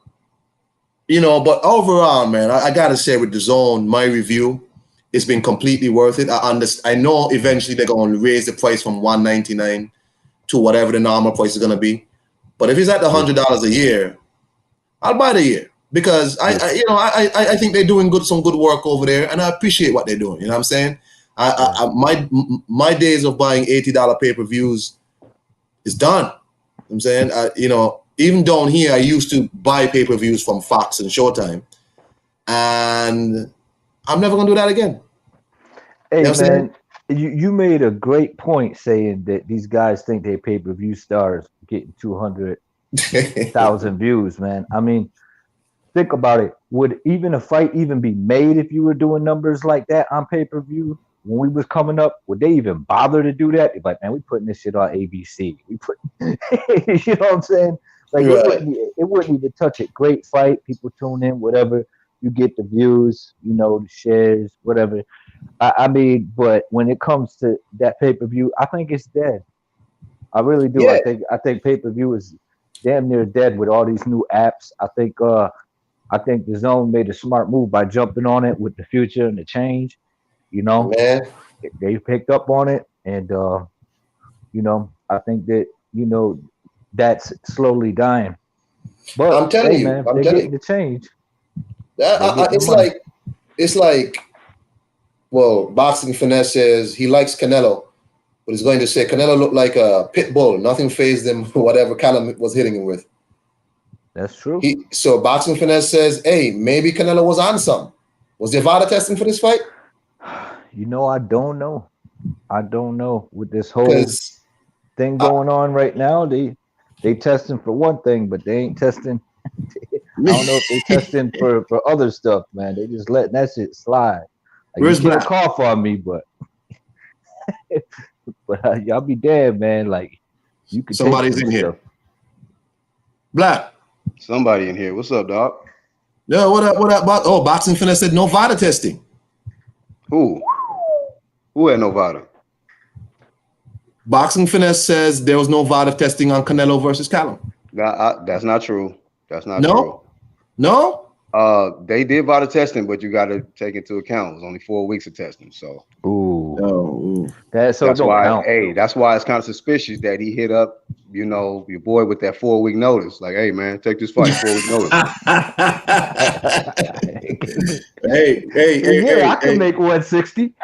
but overall, man, I gotta say with the zone, my review, it's been completely worth it. I know eventually they're going to raise the price from $199 to whatever the normal price is going to be. But if it's at the $100 a year, I'll buy the year because I think they're doing some good work over there, and I appreciate what they're doing. You know what I'm saying? My days of buying $80 pay-per-views is done. You know what I'm saying, even down here, I used to buy pay-per-views from Fox and Showtime, and I'm never gonna do that again. Hey, You know man, you made a great point saying that these guys think they pay-per-view stars getting 200,000 views, man. I mean, think about it. Would even a fight even be made if you were doing numbers like that on pay-per-view? When we was coming up, would they even bother to do that? Like, man, we putting this shit on ABC. We put, you know what I'm saying? Like, Right. it wouldn't even touch it. Great fight, people tune in, whatever. You get the views, the shares, whatever. I mean, but when it comes to that pay-per-view, I think it's dead. I really do. Yeah. I think pay-per-view is damn near dead with all these new apps. I think the zone made a smart move by jumping on it with the future and the change. Man, They picked up on it, and I think that that's slowly dying. But I'm telling hey, you, man, they're getting the change. They're getting the money. it's like, well, Boxing Finesse says he likes Canelo, but he's going to say Canelo looked like a pit bull. Nothing fazed him, whatever Callum was hitting him with. That's true. So Boxing Finesse says, hey, maybe Canelo was on some. Was there VADA testing for this fight? You know, I don't know. I don't know with this whole Because thing going on right now. They testing for one thing, but they ain't testing. I don't know if they testing for other stuff, man. They just letting that shit slide. Like, where's you can't Black? cough on me, but y'all be damned, man. Like, you could take Somebody's some in here. stuff. Black. Somebody in here. What's up, dog? Yeah, what up? What up? Oh, Boxing Finesse said no VADA testing. Who? Who had Novada? Boxing Finesse says there was no VADA testing on Canelo versus Callum. That's not true. That's not No? true. No? They did VADA testing, but you got to take into account it was only 4 weeks of testing. So Oh, That's that's don't why. count. Hey, that's why it's kind of suspicious that he hit up, you know, your boy with that 4 week notice. Like, hey man, take this fight 4 week notice. I can make 160.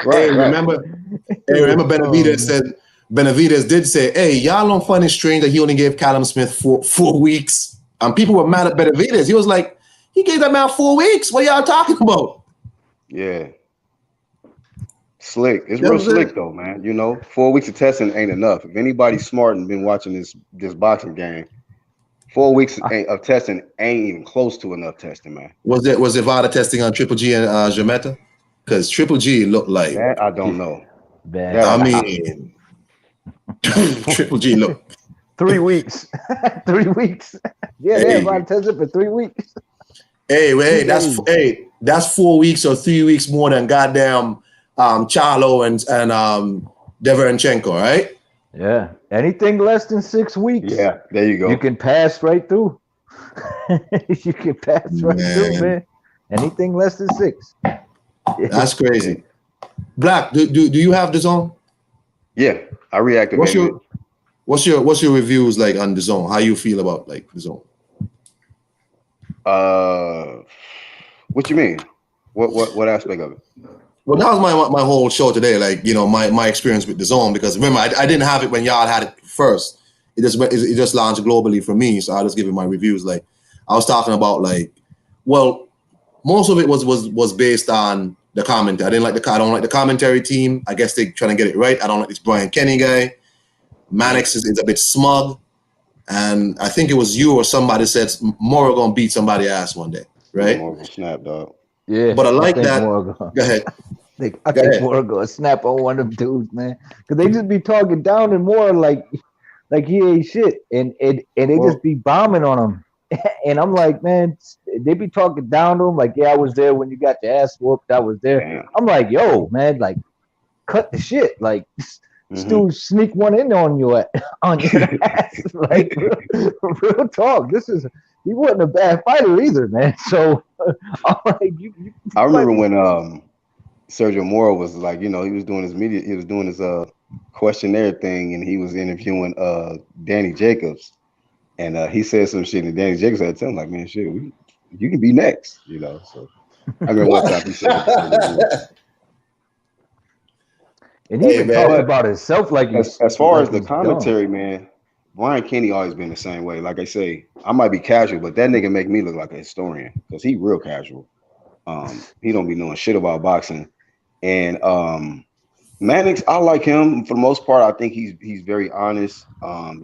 Right. Remember Benavidez said Benavidez did say, hey, y'all don't find it strange that he only gave Callum Smith 4 weeks. And people were mad at Benavidez. He was like, he gave that man 4 weeks. What y'all talking about? Yeah. Slick. It's real slick though, man. You know, 4 weeks of testing ain't enough. If anybody's smart and been watching this boxing game, 4 weeks of testing ain't even close to enough testing, man. Was it VADA testing on Triple G and Jametta? Because Triple G looked like that. I don't know. Triple G looked 3 weeks. 3 weeks. Yeah, they VADA tested for 3 weeks. That's 4 weeks or 3 weeks more than goddamn Charlo and Deverenchenko, right? Yeah. Anything less than 6 weeks. Yeah, there you go. You can pass right through. You can pass right through, man. Anything less than 6. That's crazy. Black, do you have DAZN? Yeah, I reactivated. What's your reviews like on DAZN? How you feel about like DAZN? What you mean? What aspect of it? Well, that was my whole show today. Like, you know, my experience with DAZN, because remember I didn't have it when y'all had it first. It just launched globally for me, so I'll just give you my reviews. Like, I was talking about like, well, most of it was based on the commentary. I don't like the commentary team. I guess they're trying to get it right. I don't like this Brian Kenny guy. Mannix is a bit smug. And I think it was you or somebody said Mora gonna beat somebody's ass one day, right? Mora gonna snap, dog. Yeah. But I like that. Go ahead. I think Mora gonna snap on one of them dudes, man. Because they just be talking down and more like he ain't shit. And they just be bombing on him. And I'm like, man, they be talking down to him like, yeah, I was there when you got your ass whooped. I was there. Damn. I'm like, yo, man, like, cut the shit. Like, this dude sneak one in on your ass. Like, real talk. He wasn't a bad fighter either, man. So, I'm like, I remember when Sergio Mora was like, you know, he was doing his questionnaire thing, and he was interviewing Danny Jacobs. And he said some shit, and Danny Jacobs had to tell him, like, man, shit, you can be next, you know. So I remember one time he said, and he even talked about himself like as far as the commentary, man, Brian Kenny always been the same way. Like I say, I might be casual, but that nigga make me look like a historian because he real casual. He don't be knowing shit about boxing. And Mannix, I like him for the most part. I think he's very honest.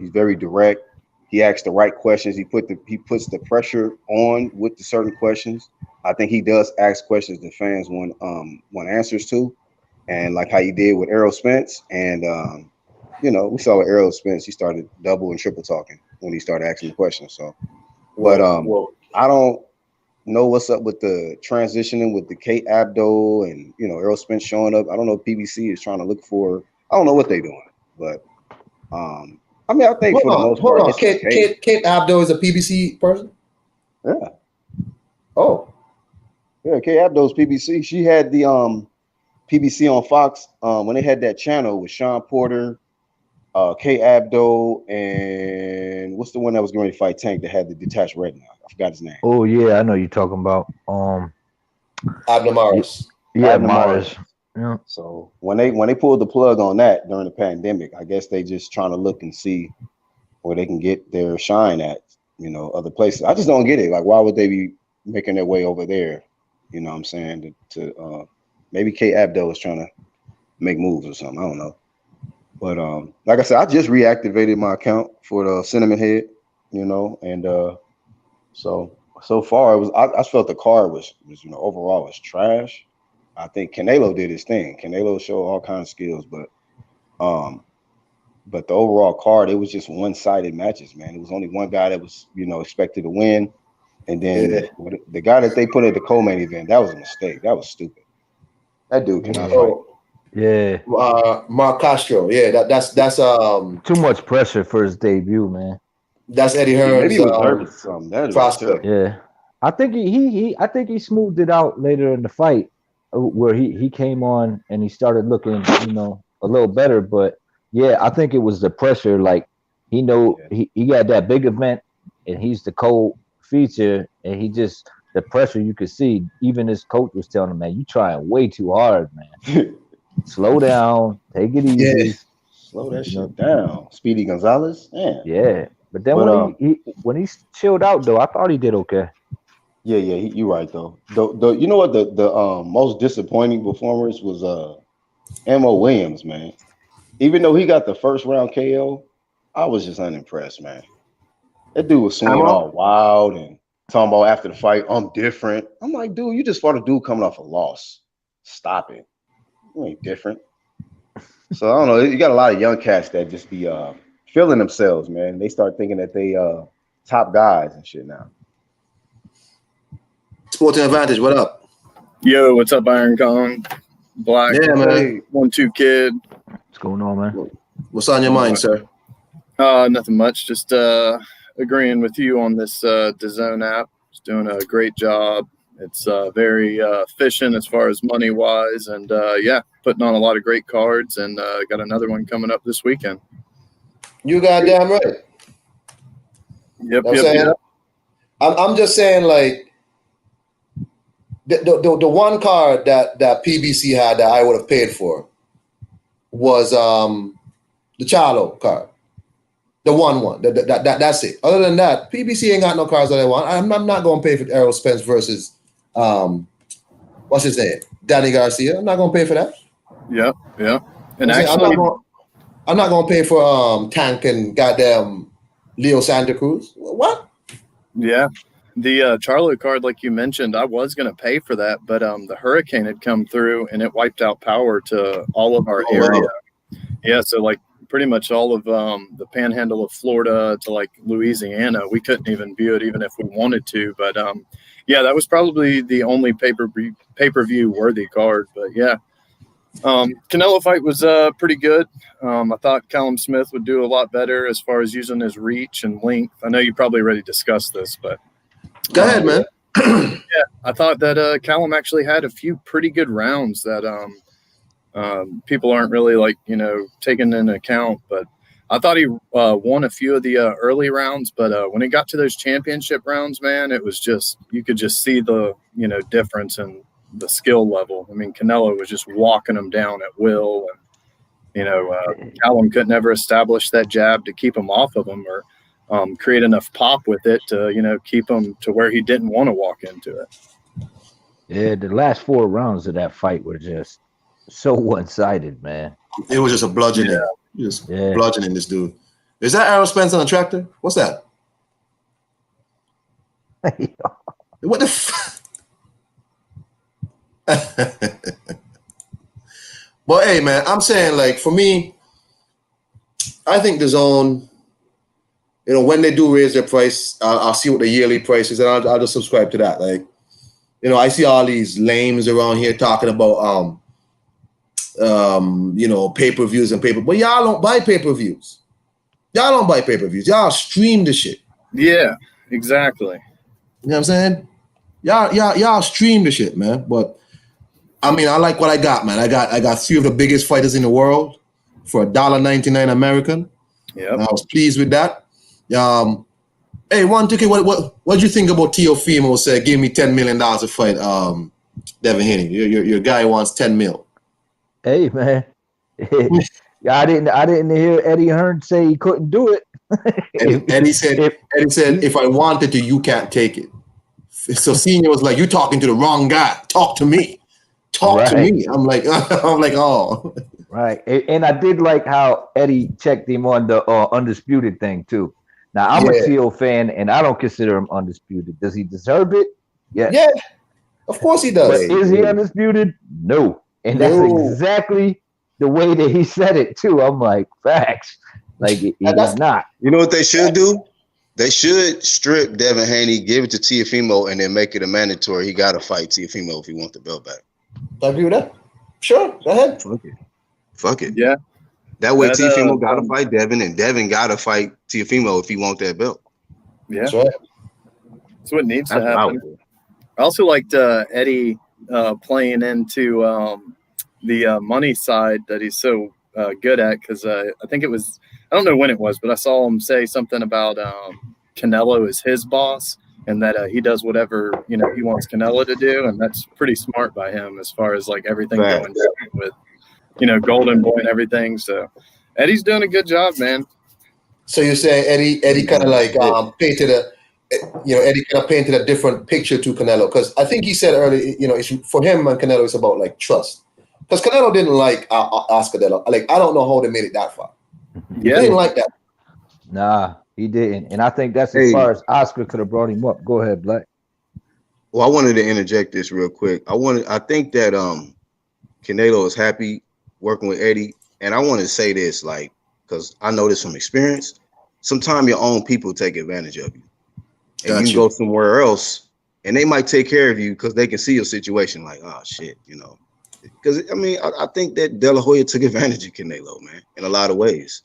He's very direct. He asks the right questions. He puts the pressure on with the certain questions. I think he does ask questions the fans want answers to, and like how he did with Errol Spence. And you know, we saw with Errol Spence, he started double and triple talking when he started asking the questions. So, but I don't know what's up with the transitioning with the Kate Abdo and, you know, Errol Spence showing up. I don't know if PBC is trying to look for. I don't know what they're doing, but I mean, I think for the most part, it's Kate Abdo is a PBC person? Yeah. Oh. Yeah, Kate Abdo's PBC. She had the PBC on Fox when they had that channel with Sean Porter, Kate Abdo, and what's the one that was going to fight Tank that had the detached retina? I forgot his name. Oh yeah, I know you're talking about. Abdo Maris. Yeah, Maris. Yeah. So when they pulled the plug on that during the pandemic, I guess they just trying to look and see where they can get their shine at, you know, other places. I just don't get it. Like, why would they be making their way over there? You know what I'm saying? To Maybe Kate Abdo was trying to make moves or something. I don't know. But like I said, I just reactivated my account for the Cinnamon Head, and so far it was. I felt the card was overall was trash. I think Canelo did his thing. Canelo showed all kinds of skills, but the overall card, it was just one-sided matches, man. It was only one guy that was expected to win, and then the guy that they put at the co-main event, that was a mistake. That was stupid. That dude cannot fight. Yeah. Mark Castro. Yeah, that's too much pressure for his debut, man. That's Eddie Hearn's. Maybe he was nervous or something. That prospect. Yeah. I think he smoothed it out later in the fight where he came on and he started looking, a little better, but yeah, I think it was the pressure. Like he got that big event and he's the co-feature and the pressure you could see. Even his coach was telling him, man, you trying way too hard, man. Slow down, take it easy. Yeah. Slow that shit down. Speedy Gonzalez, man. Yeah, but then when he chilled out though, I thought he did okay. Yeah, you're right though. The you know what the most disappointing performance was Mo Williams, man. Even though he got the first round KO, I was just unimpressed, man. That dude was swinging all wild and talking about after the fight, I'm different. I'm like, dude, you just fought a dude coming off a loss. Stop it. You ain't different. So I don't know. You got a lot of young cats that just be feeling themselves, man. They start thinking that they top guys and shit now. Sporting Advantage, what up? Yo, what's up, Iron Kong? Black, yeah, man. 1-2 kid. What's going on, man? What's on your mind, sir? Nothing much. Just agreeing with you on this Dazn app. It's doing a great job. It's very efficient as far as money wise, and putting on a lot of great cards. And got another one coming up this weekend. You goddamn right. Yep. I'm just saying, like the one card that PBC had that I would have paid for was the Charlo card. The one. That's it. Other than that, PBC ain't got no cards that I want. I'm not going to pay for Errol Spence versus what's his name? Danny Garcia. I'm not going to pay for that. Yeah. And I'm not going to pay for Tank and goddamn Leo Santa Cruz. What? Yeah. The Charlo card, like you mentioned, I was going to pay for that, but the hurricane had come through and it wiped out power to all of our area. Wow. Yeah, so like pretty much all of the panhandle of Florida to like Louisiana, we couldn't even view it even if we wanted to. But that was probably the only pay-per-view worthy card. But yeah, Canelo fight was pretty good. I thought Callum Smith would do a lot better as far as using his reach and length. I know you probably already discussed this, but go ahead, man. I thought that Callum actually had a few pretty good rounds that people aren't really taking into account, but I thought he won a few of the early rounds, but when it got to those championship rounds, man, it was just, you could just see the, difference in the skill level. I mean, Canelo was just walking him down at will, and, Callum couldn't ever establish that jab to keep him off of him or create enough pop with it to, keep him to where he didn't want to walk into it. Yeah, the last 4 rounds of that fight were just so one-sided, man. It was just a bludgeoning. Yeah. Just bludgeoning this dude. Is that Errol Spence on a tractor? What's that? What the But hey, man, I'm saying, like, for me, I think the Zone, when they do raise their price, I'll see what the yearly price is, and I'll just subscribe to that. Like, I see all these lames around here talking about pay-per-views and but y'all don't buy pay-per-views. Y'all stream the shit. Yeah, exactly. You know what I'm saying? Y'all stream the shit, man. But I mean, I like what I got, man. I got 3 of the biggest fighters in the world for $1.99 American. Yeah, I was pleased with that. Hey, what do you think about Teofimo said, give me $10 million to fight Devin Haney? Your guy wants $10 million. Hey, man. I didn't hear Eddie Hearn say he couldn't do it. Eddie said, if I wanted to, you can't take it. So Senior was like, you're talking to the wrong guy. Talk to me. talk to me. I'm like, oh. Right. And I did like how Eddie checked him on the undisputed thing too. Now I'm a Seal fan, and I don't consider him undisputed. Does he deserve it? Yes. Yeah. Of course he does. But is he undisputed? No. And that's exactly the way that he said it too. I'm like, facts. Like he's not. You know what they should do? They should strip Devin Haney, give it to Teofimo, and then make it a mandatory. He got to fight Teofimo if he wants the belt back. I agree with that. Sure. Go ahead. Fuck it. Yeah. That way Teofimo got to fight Devin, and Devin got to fight Teofimo if he wants that belt. Yeah. That's right. That's what needs to happen. I also liked Eddie playing into the money side that he's so good at, because I think it was, I don't know when it was, but I saw him say something about Canelo is his boss, and that he does whatever he wants Canelo to do, and that's pretty smart by him as far as like everything going down with Golden Boy and everything. So Eddie's doing a good job, man. So you're saying Eddie kind of like painted a different picture to Canelo, because I think he said earlier, it's, for him and Canelo, it's about like trust. Because Canelo didn't like Oscar De La Hoya. Like, I don't know how they made it that far. Yeah, he didn't like that. Nah, he didn't, and I think that's as far as Oscar could have brought him up. Go ahead, Black. Well, I wanted to interject this real quick. I think that Canelo is happy working with Eddie, and I want to say this, like, because I know this from experience. Sometimes your own people take advantage of you, and you go somewhere else, and they might take care of you because they can see your situation. Like, oh shit, Because I mean, I think that De La Hoya took advantage of Canelo, man, in a lot of ways,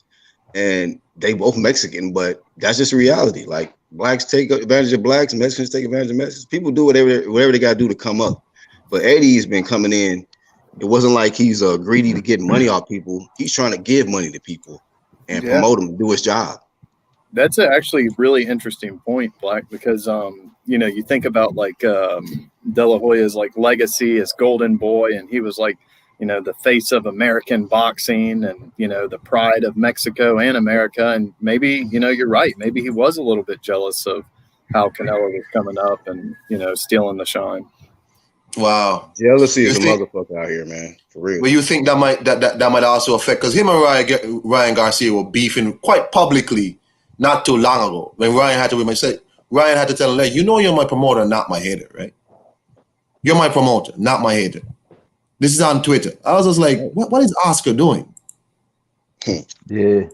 and they both Mexican, but that's just reality. Like, blacks take advantage of blacks, Mexicans take advantage of Mexicans. People do whatever they got to do to come up. But Eddie's been coming in. It wasn't like he's greedy to get money off people. He's trying to give money to people and promote them to do his job. That's actually really interesting point, Black, because you think about like De La Hoya's like legacy as Golden Boy, and he was like the face of American boxing, and the pride of Mexico and America. And maybe you're right. Maybe he was a little bit jealous of how Canelo was coming up and stealing the shine. Wow, jealousy is a motherfucker out here, man. For real. But you think that might also affect, because him and Ryan Garcia were beefing quite publicly not too long ago, when Ryan had to tell him, like, you're my promoter, not my hater, right? You're my promoter, not my hater. This is on Twitter. I was just like, what is Oscar doing? Yeah,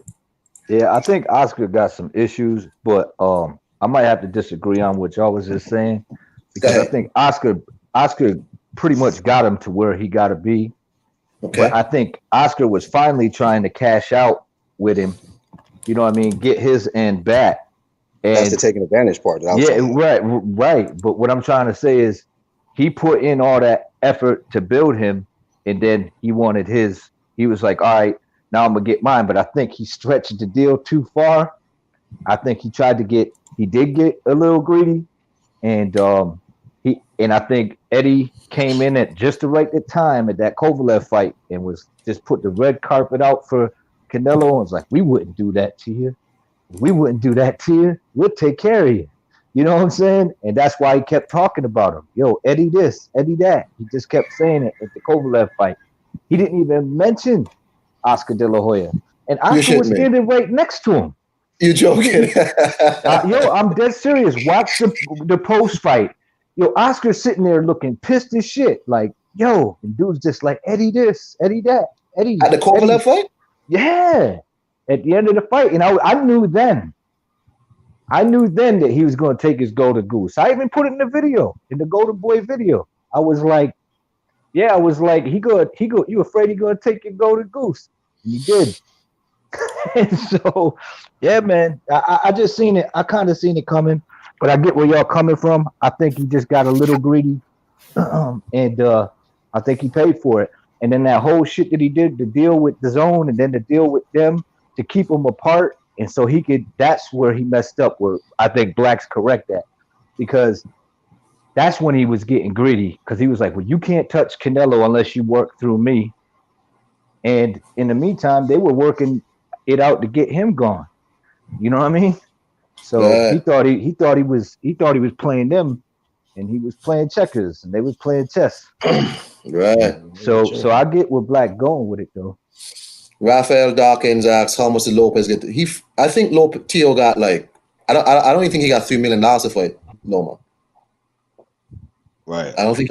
I think Oscar got some issues, but I might have to disagree on what y'all was just saying, because I think Oscar pretty much got him to where he got to be. Okay. But I think Oscar was finally trying to cash out with him. You know what I mean? Get his end back. And that's the taking advantage part. Right. But what I'm trying to say is he put in all that effort to build him, and then he wanted his. He was like, all right, now I'm going to get mine. But I think he stretched the deal too far. I think he did get a little greedy. And I think Eddie came in at just the right time at that Kovalev fight and was just put the red carpet out for Canelo, and was like, we wouldn't do that to you. We wouldn't do that to you. We'll take care of you. You know what I'm saying? And that's why he kept talking about him. Yo, Eddie this, Eddie that. He just kept saying it at the Kovalev fight. He didn't even mention Oscar De La Hoya. And Oscar was standing right next to him. You joking? I'm dead serious. Watch the post fight. Yo, Oscar's sitting there looking pissed as shit. Like, yo, and dude's just like, Eddie this, Eddie that, Eddie. At the Kovalev fight? Yeah. At the end of the fight. And I knew then that he was going to take his golden goose. I even put it in the video, in the Golden Boy video. I was like, you afraid he going to take your golden goose? And he did. And so, yeah, man, I just seen it. I kind of seen it coming. But I get where y'all coming from. I think he just got a little greedy, and I think he paid for it. And then that whole shit that he did, the deal with Dazn, and then the deal with them to keep them apart, and so he could. That's where he messed up. Where I think Black's correct at, because that's when he was getting greedy. Because he was like, "Well, you can't touch Canelo unless you work through me." And in the meantime, they were working it out to get him gone. You know what I mean? So he thought he was playing them and he was playing checkers, and they was playing chess. Right. So I get where Black going with it though. Raphael Dawkins asks, how much did Lopez get? I think Tio got like, I don't even think he got $3 million to fight Loma. Right. I don't think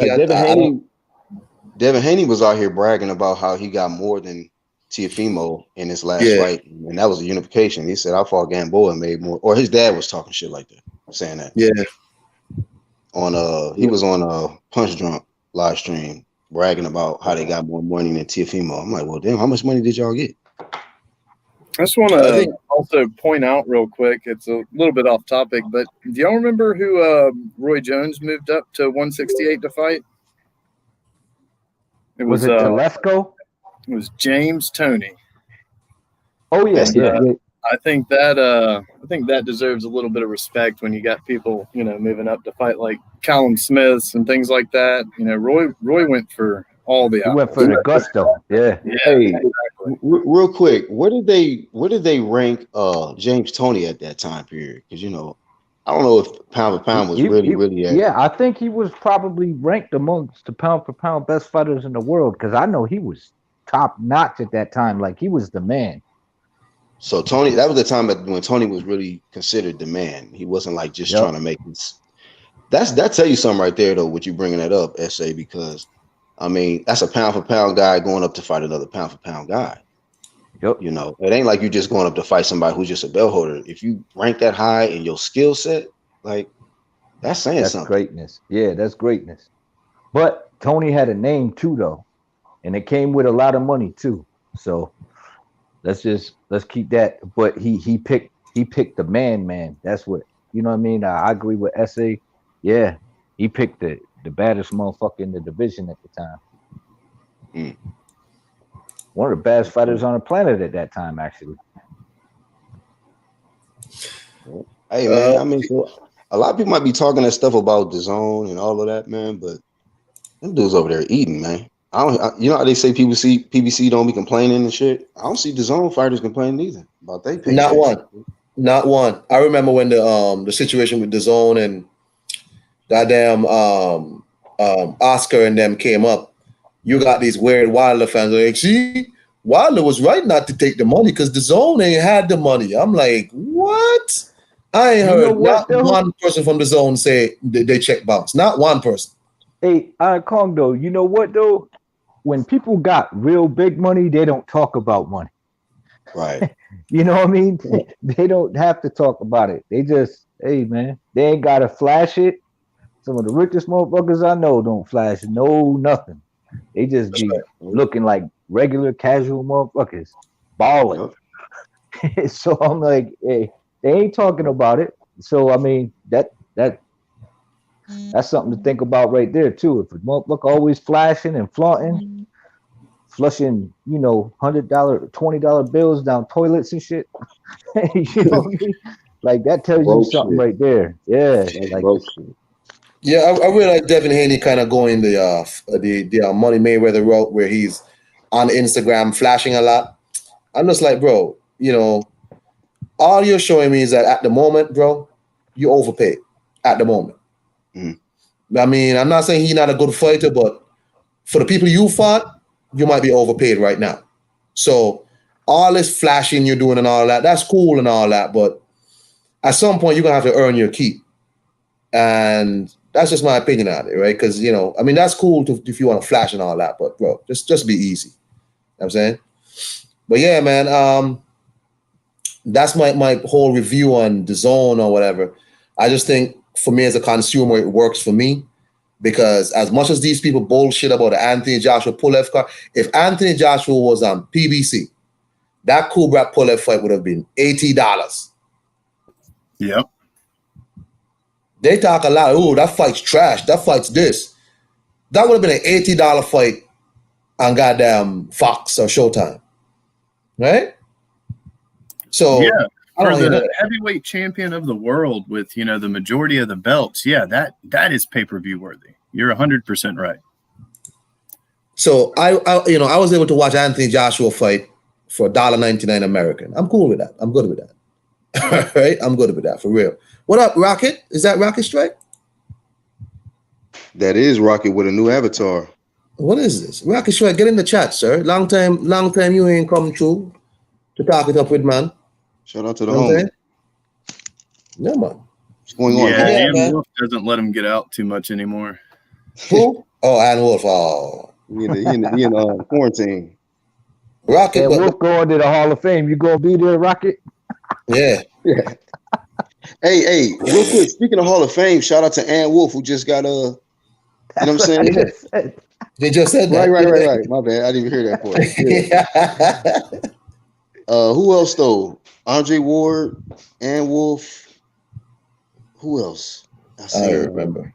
Devin Haney was out here bragging about how he got more than Teofimo in his last fight, and that was a unification. He said, I fought Gamboa and made more, or his dad was talking shit like that, saying that. Yeah. He was on a Punch Drunk live stream bragging about how they got more money than Teofimo. I'm like, well, damn, how much money did y'all get? I just want to also point out real quick, it's a little bit off topic, but do y'all remember who Roy Jones moved up to 168 to fight? Was it Telesco? It was James Toney. Oh yeah, I think that deserves a little bit of respect when you got people, moving up to fight like Callum Smiths and things like that. Roy went for all the. He went for the gusto. Yeah. Hey, exactly. Real quick, where did they rank James Toney at that time period? Because I don't know if pound for pound was really. Yeah, I think he was probably ranked amongst the pound for pound best fighters in the world because I know he was top notch at that time. Like he was the man. So Tony, that was the time when Tony was really considered the man. He wasn't like just trying to make this. That tell you something right there though. What you bringing that up, SA? Because I mean that's a pound for pound guy going up to fight another pound for pound guy. Yep. It ain't like you just going up to fight somebody who's just a belt holder. If you rank that high in your skill set, like that's saying something. Greatness. Yeah, that's greatness. But Tony had a name too, though, and it came with a lot of money too. So let's keep that. But he picked the man. That's what you know what I mean. I agree with SA. Yeah, he picked the baddest motherfucker in the division at the time. Mm. One of the best fighters on the planet at that time, actually. Hey man, I mean, so a lot of people might be talking that stuff about Dazn and all of that, man, but them dudes over there eating, man. How they say PBC don't be complaining and shit. I don't see Dazn fighters complaining either about they pay. Not one. I remember when the situation with Dazn and goddamn Oscar and them came up. You got these weird Wilder fans like, see, Wilder was right not to take the money because Dazn ain't had the money. I'm like, what? I ain't heard one person from Dazn say they check bounce. Not one person. Hey, Kong though, you know what though? When people got real big money, they don't talk about money. Right. You know what I mean? They don't have to talk about it. They just, hey man, they ain't gotta flash it. Some of the richest motherfuckers I know don't flash nothing. They just be looking like regular casual motherfuckers, balling. So I'm like, hey, they ain't talking about it. So I mean, that's something to think about right there too. If a motherfucker always flashing and flaunting, flushing, $100, $20 bills down toilets and shit, you know what I mean? Like that tells you something right there. Yeah, like. Yeah, I really like Devin Haney kind of going the Money Mayweather route where he's on Instagram flashing a lot. I'm just like, bro, all you're showing me is that at the moment, bro, you overpaid at the moment. Mm. I mean, I'm not saying he's not a good fighter, but for the people you fought, you might be overpaid right now. So all this flashing you're doing and all that, that's cool and all that, but at some point you're going to have to earn your keep. And that's just my opinion on it, right? Because, I mean, that's cool if you want to flash and all that, but, bro, just be easy. You know what I'm saying? But, yeah, man, that's my whole review on Dazn or whatever. I just think, for me as a consumer, it works for me because as much as these people bullshit about the Anthony Joshua Pulev card, if Anthony Joshua was on PBC, that Kubrat Pulev fight would have been $80. Yep. They talk a lot. Oh, that fight's trash. That fight's this. That would have been an $80 fight on goddamn Fox or Showtime. Right? So yeah, for the heavyweight champion of the world with the majority of the belts, yeah, that is pay-per-view worthy. You're 100% right. So I was able to watch Anthony Joshua fight for $1.99 American. I'm cool with that. I'm good with that. All right? I'm good with that for real. What up, Rocket? Is that Rocket Strike? That is Rocket with a new avatar. What is this? Rocket Shrek, get in the chat, sir. Long time you ain't come through to talk it up with, man. Shout out to the homie. Yeah, man. What's going on? Yeah, man. Wolf doesn't let him get out too much anymore. Who? Oh, Ann Wolf. Oh. He in quarantine. Rocket. Wolf going to the Hall of Fame. You gonna be there, Rocket? Yeah. Hey, real quick, speaking of Hall of Fame, shout out to Ann Wolf, who just got you know what I'm saying? They just said that. Right. My bad. I didn't even hear that part. Yeah. Who else though? Andre Ward, Ann Wolf. Who else? I remember.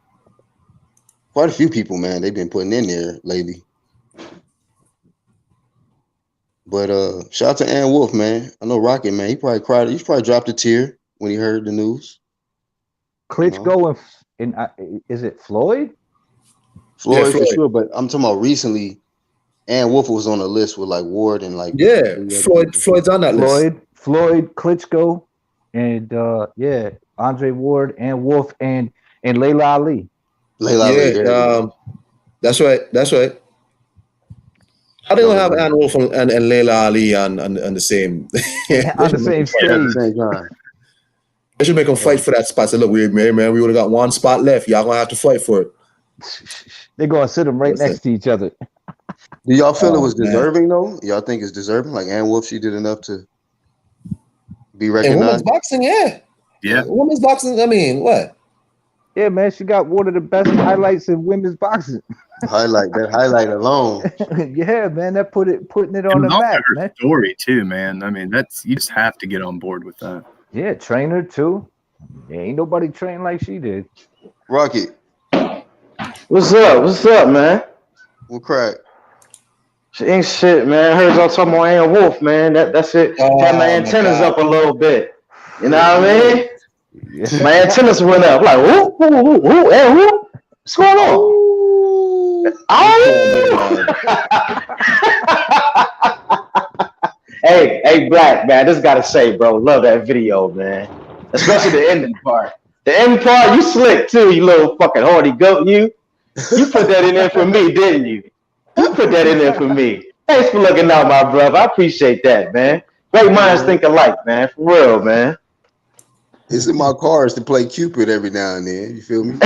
Quite a few people, man. They've been putting in there lately. But shout out to Ann Wolf, man. I know Rocket, man. He probably cried. He probably dropped a tear when he heard the news. Klitschko and is it Floyd? Floyd for sure, but I'm talking about recently. Ann Wolf was on the list with like Ward and like Floyd's on that list. Floyd, Klitschko, and Andre Ward, Ann Wolf, and Layla Ali. That's right. How they don't have Ann Wolf and Layla Ali on the same on the same stage? They should make them fight for that spot. Say, look, we would have got one spot left. Y'all gonna have to fight for it. They're gonna sit them right next to each other. Do y'all feel it was deserving though? Y'all think it's deserving? Like Ann Wolf, she did enough to be recognized. In women's boxing, yeah. Women's boxing. I mean, what? Yeah, man, she got one of the best highlights in women's boxing. Highlight alone. Yeah, man, that putting it on the map, man. Story too, man. I mean, you just have to get on board with that. Yeah, trainer too. Yeah, ain't nobody trained like she did. Rocket. What's up, man? What crack? She ain't shit, man. I heard y'all talking about Ann Wolf, man. That's it. Had my antennas up a little bit. You know what I mean? Yeah. My antennas went up. Like, who, Ann Wolf? What's going on? Hey, Black, man. Just gotta say, bro, love that video, man. Especially the ending part. The end part, you slick too, you little fucking horny goat. You put that in there for me, didn't you? You put that in there for me. Thanks for looking out, my brother. I appreciate that, man. Great minds think alike, man. For real, man. It's in my cars to play Cupid every now and then. You feel me?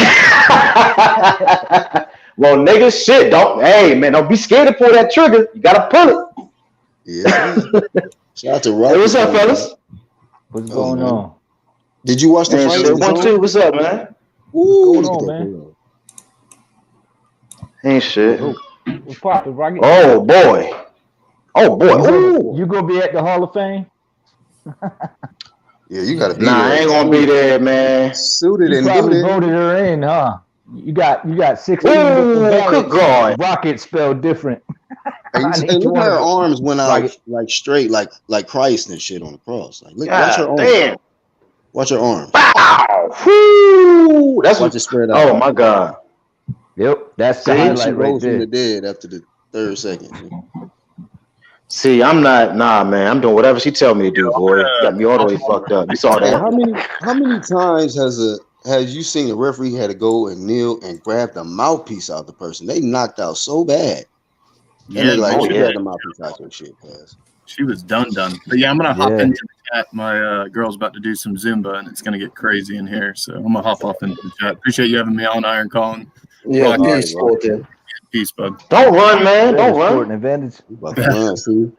Well, nigga, shit. Don't be scared to pull that trigger. You gotta pull it. Yeah. Shout out to Rob. Hey, what's up, fellas? What's going on? Did you watch the fight? 1-2. What's up, man? What's going on, man? Ain't shit. What's poppin', Rocket? Oh boy. Ooh. You gonna be at the Hall of Fame? Yeah, you gotta be there. I ain't gonna be there, man. Suited and probably voted her in, huh? You got 16 good God. Rocket spelled different. Hey, look at her arms went out like straight, like Christ and shit on the cross. Like, look, watch her arms. Damn. Watch her arms. Wow. Whoo. That's watch it spread out. Oh my God. Yep, that's the highlight. She right rose there. from the dead after the 3rd second. See, I'm not. Nah, man. I'm doing whatever she tell me to do, boy. Got me all the way fucked up. You saw that? How many times has you seen a referee had to go and kneel and grab the mouthpiece out of the person? They knocked out so bad. Yeah, she had the mouthpiece out your shit, guys. She was done. But yeah, I'm gonna hop into the chat. My girl's about to do some Zumba, and it's gonna get crazy in here. So I'm gonna hop off into the chat. Appreciate you having me on, Iron Calling. Yeah, peace, bud. Don't run, man. Don't run. Advantage. See?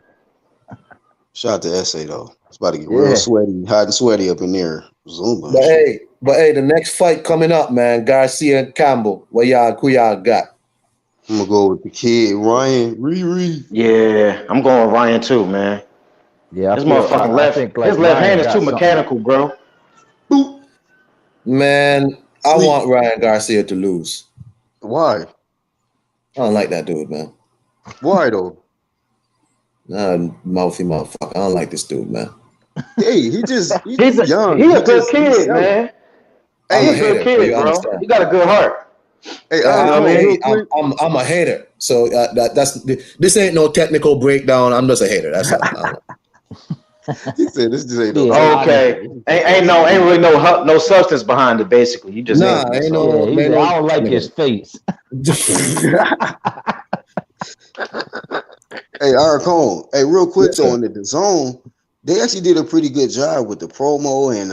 Shout out to SA though. It's about to get real sweaty, hot and sweaty up in there. Zumba. But hey, the next fight coming up, man. Garcia and Campbell. Who y'all got? I'm gonna go with the kid, Ryan. Riri. Yeah, I'm going with Ryan too, man. Yeah, his motherfucking his left hand is too mechanical, bro. Boop. Man, I want Ryan Garcia to lose. Why? I don't like that dude, man. Why though? Mouthy motherfucker. I don't like this dude, man. Hey, he's young. He's a good kid, man. Hey, he's a good kid, bro. He got a good heart. Hey, I'm a hater. So this ain't no technical breakdown. I'm just a hater. That's all. He said this just ain't no. Yeah. Okay, ain't really no substance behind it. Basically, you just Nah, ain't no. Yeah, he said, I don't like his face. Hey, Iron Cone. Hey, real quick though, on the Dazn, they actually did a pretty good job with the promo, and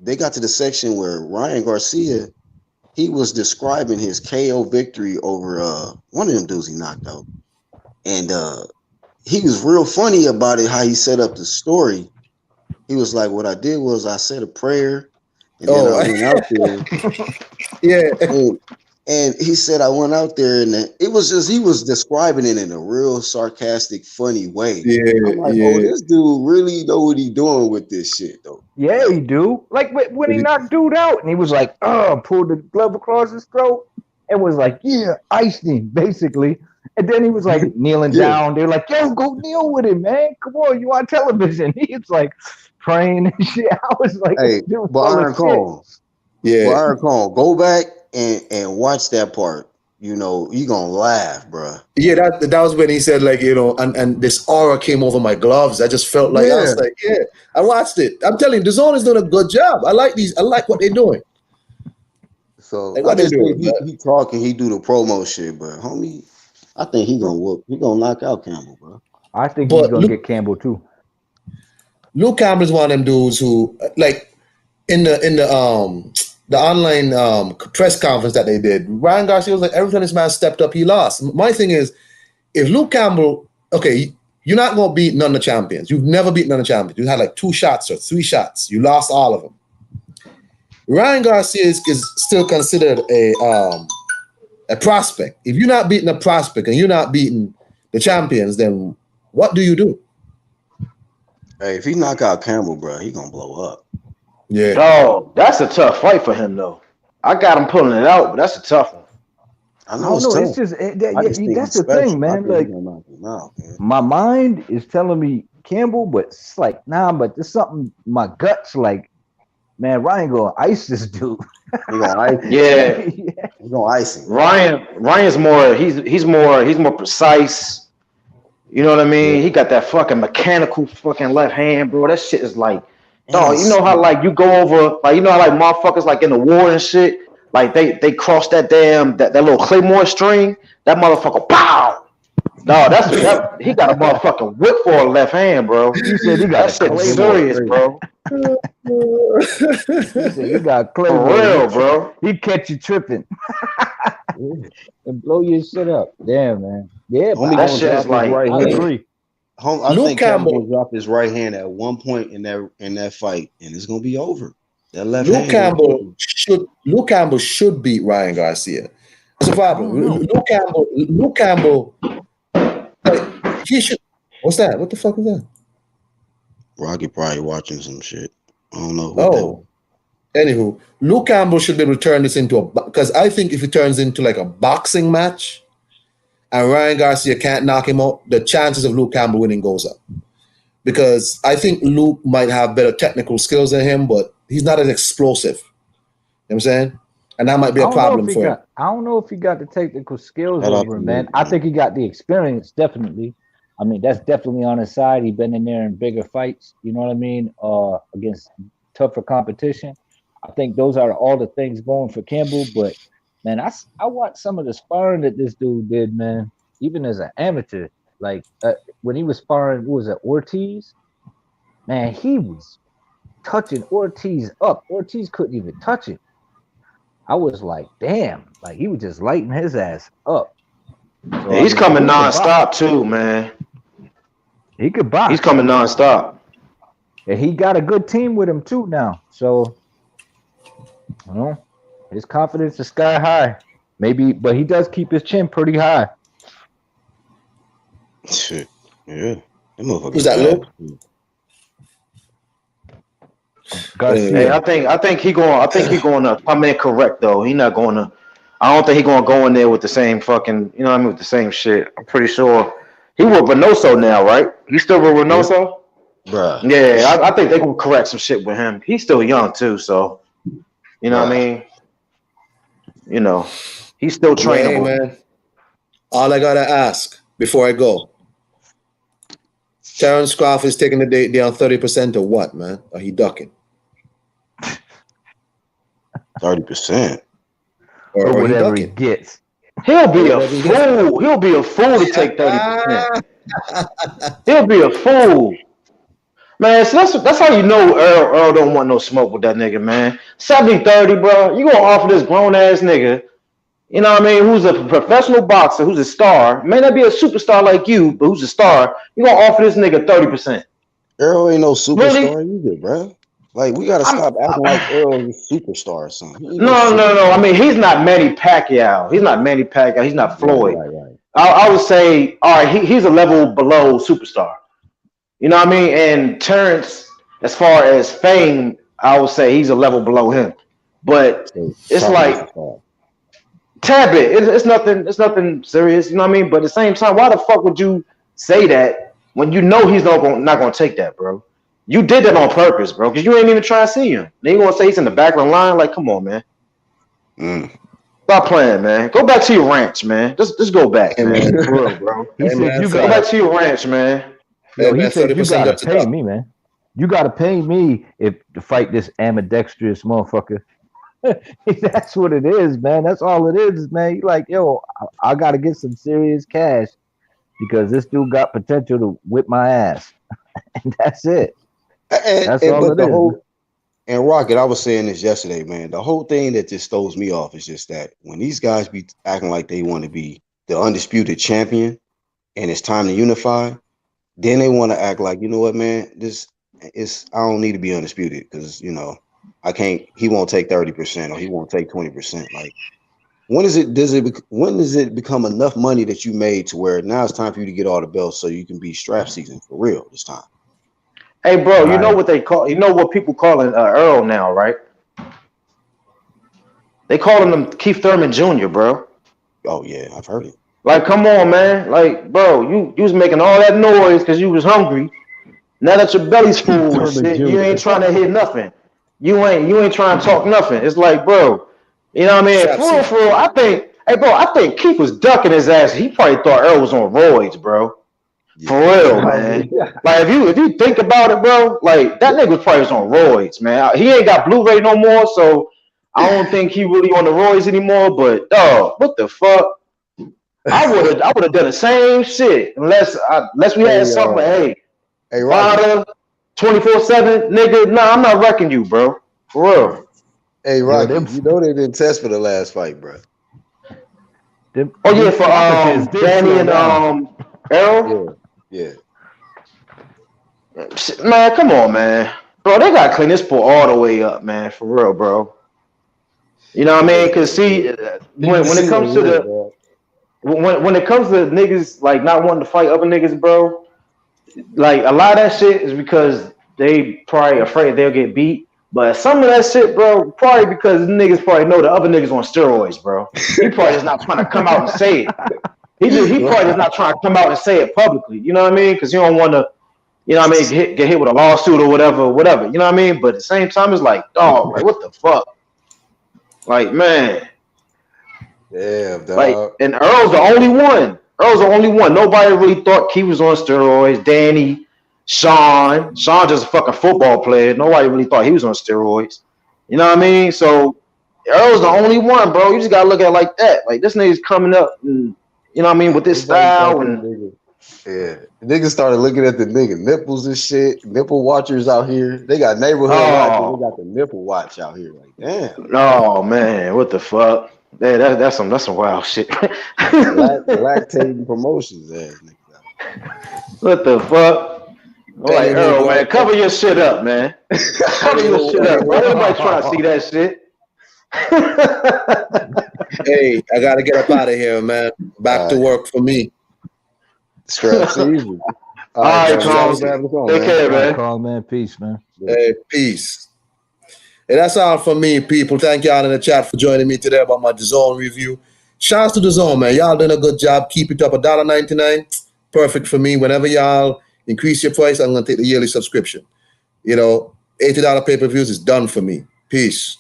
they got to the section where Ryan Garcia, he was describing his KO victory over one of them dudes he knocked out, and he was real funny about it. How he set up the story. He was like, "What I did was I said a prayer, and then I went out there." Yeah. And he said, I went out there and it was just, he was describing it in a real sarcastic, funny way. Yeah. I'm like, oh, this dude really know what he doing with this shit, though. Yeah, he do. Like when he knocked dude out and he was like, pulled the glove across his throat and was like, yeah, iced him, basically. And then he was like kneeling down. They're like, yo, go kneel with him, man. Come on, you on television. He's like praying and shit. I was like, hey, but Iron Cone. Yeah. But Iron Cone, go back and watch that part. You know, you gonna laugh, bro. Yeah, that was when he said, like, you know, and this aura came over my gloves. I just felt like, I was like, I watched it. I'm telling you, Dazn is doing a good job. I like what they're doing. So like I just think he talking, he do the promo shit, but homie, I think he gonna knock out Campbell, bro. I think he's gonna get Campbell too. Luke Campbell's one of them dudes who, like, in the online press conference that they did, Ryan Garcia was like, every time this man stepped up, he lost. My thing is, if Luke Campbell, okay, you're not going to beat none of the champions. You've never beaten none of the champions. You had like 2 shots or 3 shots. You lost all of them. Ryan Garcia is still considered a prospect. If you're not beating a prospect and you're not beating the champions, then what do you do? Hey, if he knock out Campbell, bro, he going to blow up. Yeah. Oh, that's a tough fight for him, though. I got him pulling it out, but that's a tough one. I know it's just that's the thing, man. Like, my mind is telling me Campbell, but it's like, nah, but there's something, my gut's like, man, Ryan gonna ice this dude. He gonna ice him. Yeah. He gonna ice him. Ryan's more, he's more precise. You know what I mean? Yeah. He got that fucking mechanical fucking left hand, bro. That shit is like, dog, you know how like you go over, like, you know how like motherfuckers like in the war and shit, like they cross that damn that little claymore string, that motherfucker, pow. No, he got a motherfucking whip for a left hand, bro. You said he got that shit serious, bro. You said you got clay for real, bro. He catch you tripping and blow your shit up. Damn, man. Yeah, but that shit is like, right I agree. I think Campbell will drop his right hand at one point in that fight, and it's gonna be over. That left Luke Campbell should beat Ryan Garcia. That's a problem. Luke Campbell, like, he should. What's that? What the fuck is that? Rocky probably watching some shit. I don't know. Anywho, Luke Campbell should be able to turn this into because I think if it turns into like a boxing match, and Ryan Garcia can't knock him out, the chances of Luke Campbell winning goes up. Because I think Luke might have better technical skills than him, but he's not as explosive. You know what I'm saying? And that might be a problem for him. I don't know if he got the technical skills over him, man. I think he got the experience, definitely. I mean, that's definitely on his side. He's been in there in bigger fights, you know what I mean, against tougher competition. I think those are all the things going for Campbell, but man, I watched some of the sparring that this dude did, man, even as an amateur. Like, when he was sparring, what was it, Ortiz? Man, he was touching Ortiz up. Ortiz couldn't even touch him. I was like, damn. Like, he was just lighting his ass up. So, he's coming nonstop, too, man. He could box. He's coming nonstop. And he got a good team with him, too, now. So, you know, his confidence is sky high. Maybe, but he does keep his chin pretty high. Shit. Yeah. Is that Luke? Hey, I think he going to come in correct though. He not going to. I don't think he going to go in there with the same fucking, you know what I mean, with the same shit. I'm pretty sure he with Reynoso now, right? He still with Reynoso? Bruh. Yeah, I think they gonna correct some shit with him. He's still young too, so you know what I mean. You know, he's still trainable. Hey, man. All I gotta ask before I go: Terrence Crawford is taking the date down 30% or what, man? Are he ducking? 30%. Or he whatever he ducking? gets. He'll be a fool. He'll be a fool to take 30%. He'll be a fool. Man, so that's how you know Earl don't want no smoke with that nigga, man. 70-30, bro. You gonna offer this grown-ass nigga, you know what I mean, who's a professional boxer, who's a star, may not be a superstar like you, but who's a star, you gonna offer this nigga 30%. Earl ain't no superstar either, bro. Like, we gotta stop acting like Earl is a superstar or something. No. I mean, he's not Manny Pacquiao. He's not Floyd. Right. I would say, all right, he's a level below superstar. You know what I mean? And Terrence, as far as fame, I would say he's a level below him. But it's like tad bit. It's nothing serious. You know what I mean? But at the same time, why the fuck would you say that when you know he's not gonna take that, bro? You did that on purpose, bro, because you ain't even trying to see him. Then you gonna say he's in the back of the line? Like, come on, man. Stop playing, man. Go back to your ranch, man. Just go back, man. For real, bro. He said you go back to your ranch, man. Yo, he said you gotta pay me, man. You gotta pay me to fight this ambidextrous motherfucker. That's what it is, man. That's all it is, man. You like, yo, I gotta get some serious cash because this dude got potential to whip my ass. And that's it. That's all it is. And Rocket, I was saying this yesterday, man. The whole thing that just throws me off is just that when these guys be acting like they want to be the undisputed champion and it's time to unify, then they want to act like, you know what, man, I don't need to be undisputed because, you know, I can't, he won't take 30% or he won't take 20%. Like, when does it become enough money that you made to where now it's time for you to get all the belts so you can be strap season for real this time? Hey, bro, you know what people calling Errol now, right? They calling him Keith Thurman Jr., bro. Oh yeah, I've heard it. Like, come on, man. Like, bro, you was making all that noise because you was hungry. Now that your belly's full and shit, you ain't trying to hit nothing. You ain't trying to talk nothing. It's like, bro, you know what I mean? For real, I think Keith was ducking his ass. He probably thought Errol was on roids, bro. Yeah. For real, man. Like, if you think about it, bro, like, that nigga was probably on roids, man. He ain't got Blu-ray no more, so I don't think he really on the roids anymore. But dog, what the fuck? I would have done the same shit unless we had something like, hey, Ryder, 24/7, nigga. Nah, I'm not wrecking you, bro. For real. Hey, Rocky, you know they didn't test for the last fight, bro. For Danny and Errol. Yeah. Man, come on, man. Bro, they gotta clean this pool all the way up, man. For real, bro. You know what I mean? Cause see, when it comes to when it comes to niggas like not wanting to fight other niggas, bro, like a lot of that shit is because they probably afraid they'll get beat. But some of that shit, bro, probably because niggas probably know the other niggas on steroids, bro. He probably just not trying to come out and say it. He probably just not trying to come out and say it publicly. You know what I mean? Because you don't want to, you know what I mean, get hit with a lawsuit or whatever. You know what I mean? But at the same time, it's like, dog, like, what the fuck? Like, man. Damn, dog. Like, and Earl's the only one. Nobody really thought Keith was on steroids. Danny, Sean just a fucking football player. Nobody really thought he was on steroids. You know what I mean? So Earl's the only one, bro. You just gotta look at it like that. Like, this nigga's coming up and, you know what I mean, with this style and niggas started looking at the nigga nipples and shit. Nipple watchers out here. They got neighborhood watchers. They got the nipple watch out here. Like, damn. Oh man, what the fuck? Man, that's some wild shit. Lactating promotions, What the fuck? All right, Errol, man, cover your shit up, man. Cover your shit up. Why everybody trying to see that shit? Hey, I gotta get up out of here, man. Back to work for me. Strap season. All right, Charles. Take care, man. Call, man. Peace, man. Hey, peace. Hey, that's all from me, people. Thank y'all in the chat for joining me today about my Dazn review. Shouts to Dazn, man. Y'all doing a good job. Keep it up. $1.99. Perfect for me. Whenever y'all increase your price, I'm gonna take the yearly subscription. You know, $80 pay-per-views is done for me. Peace.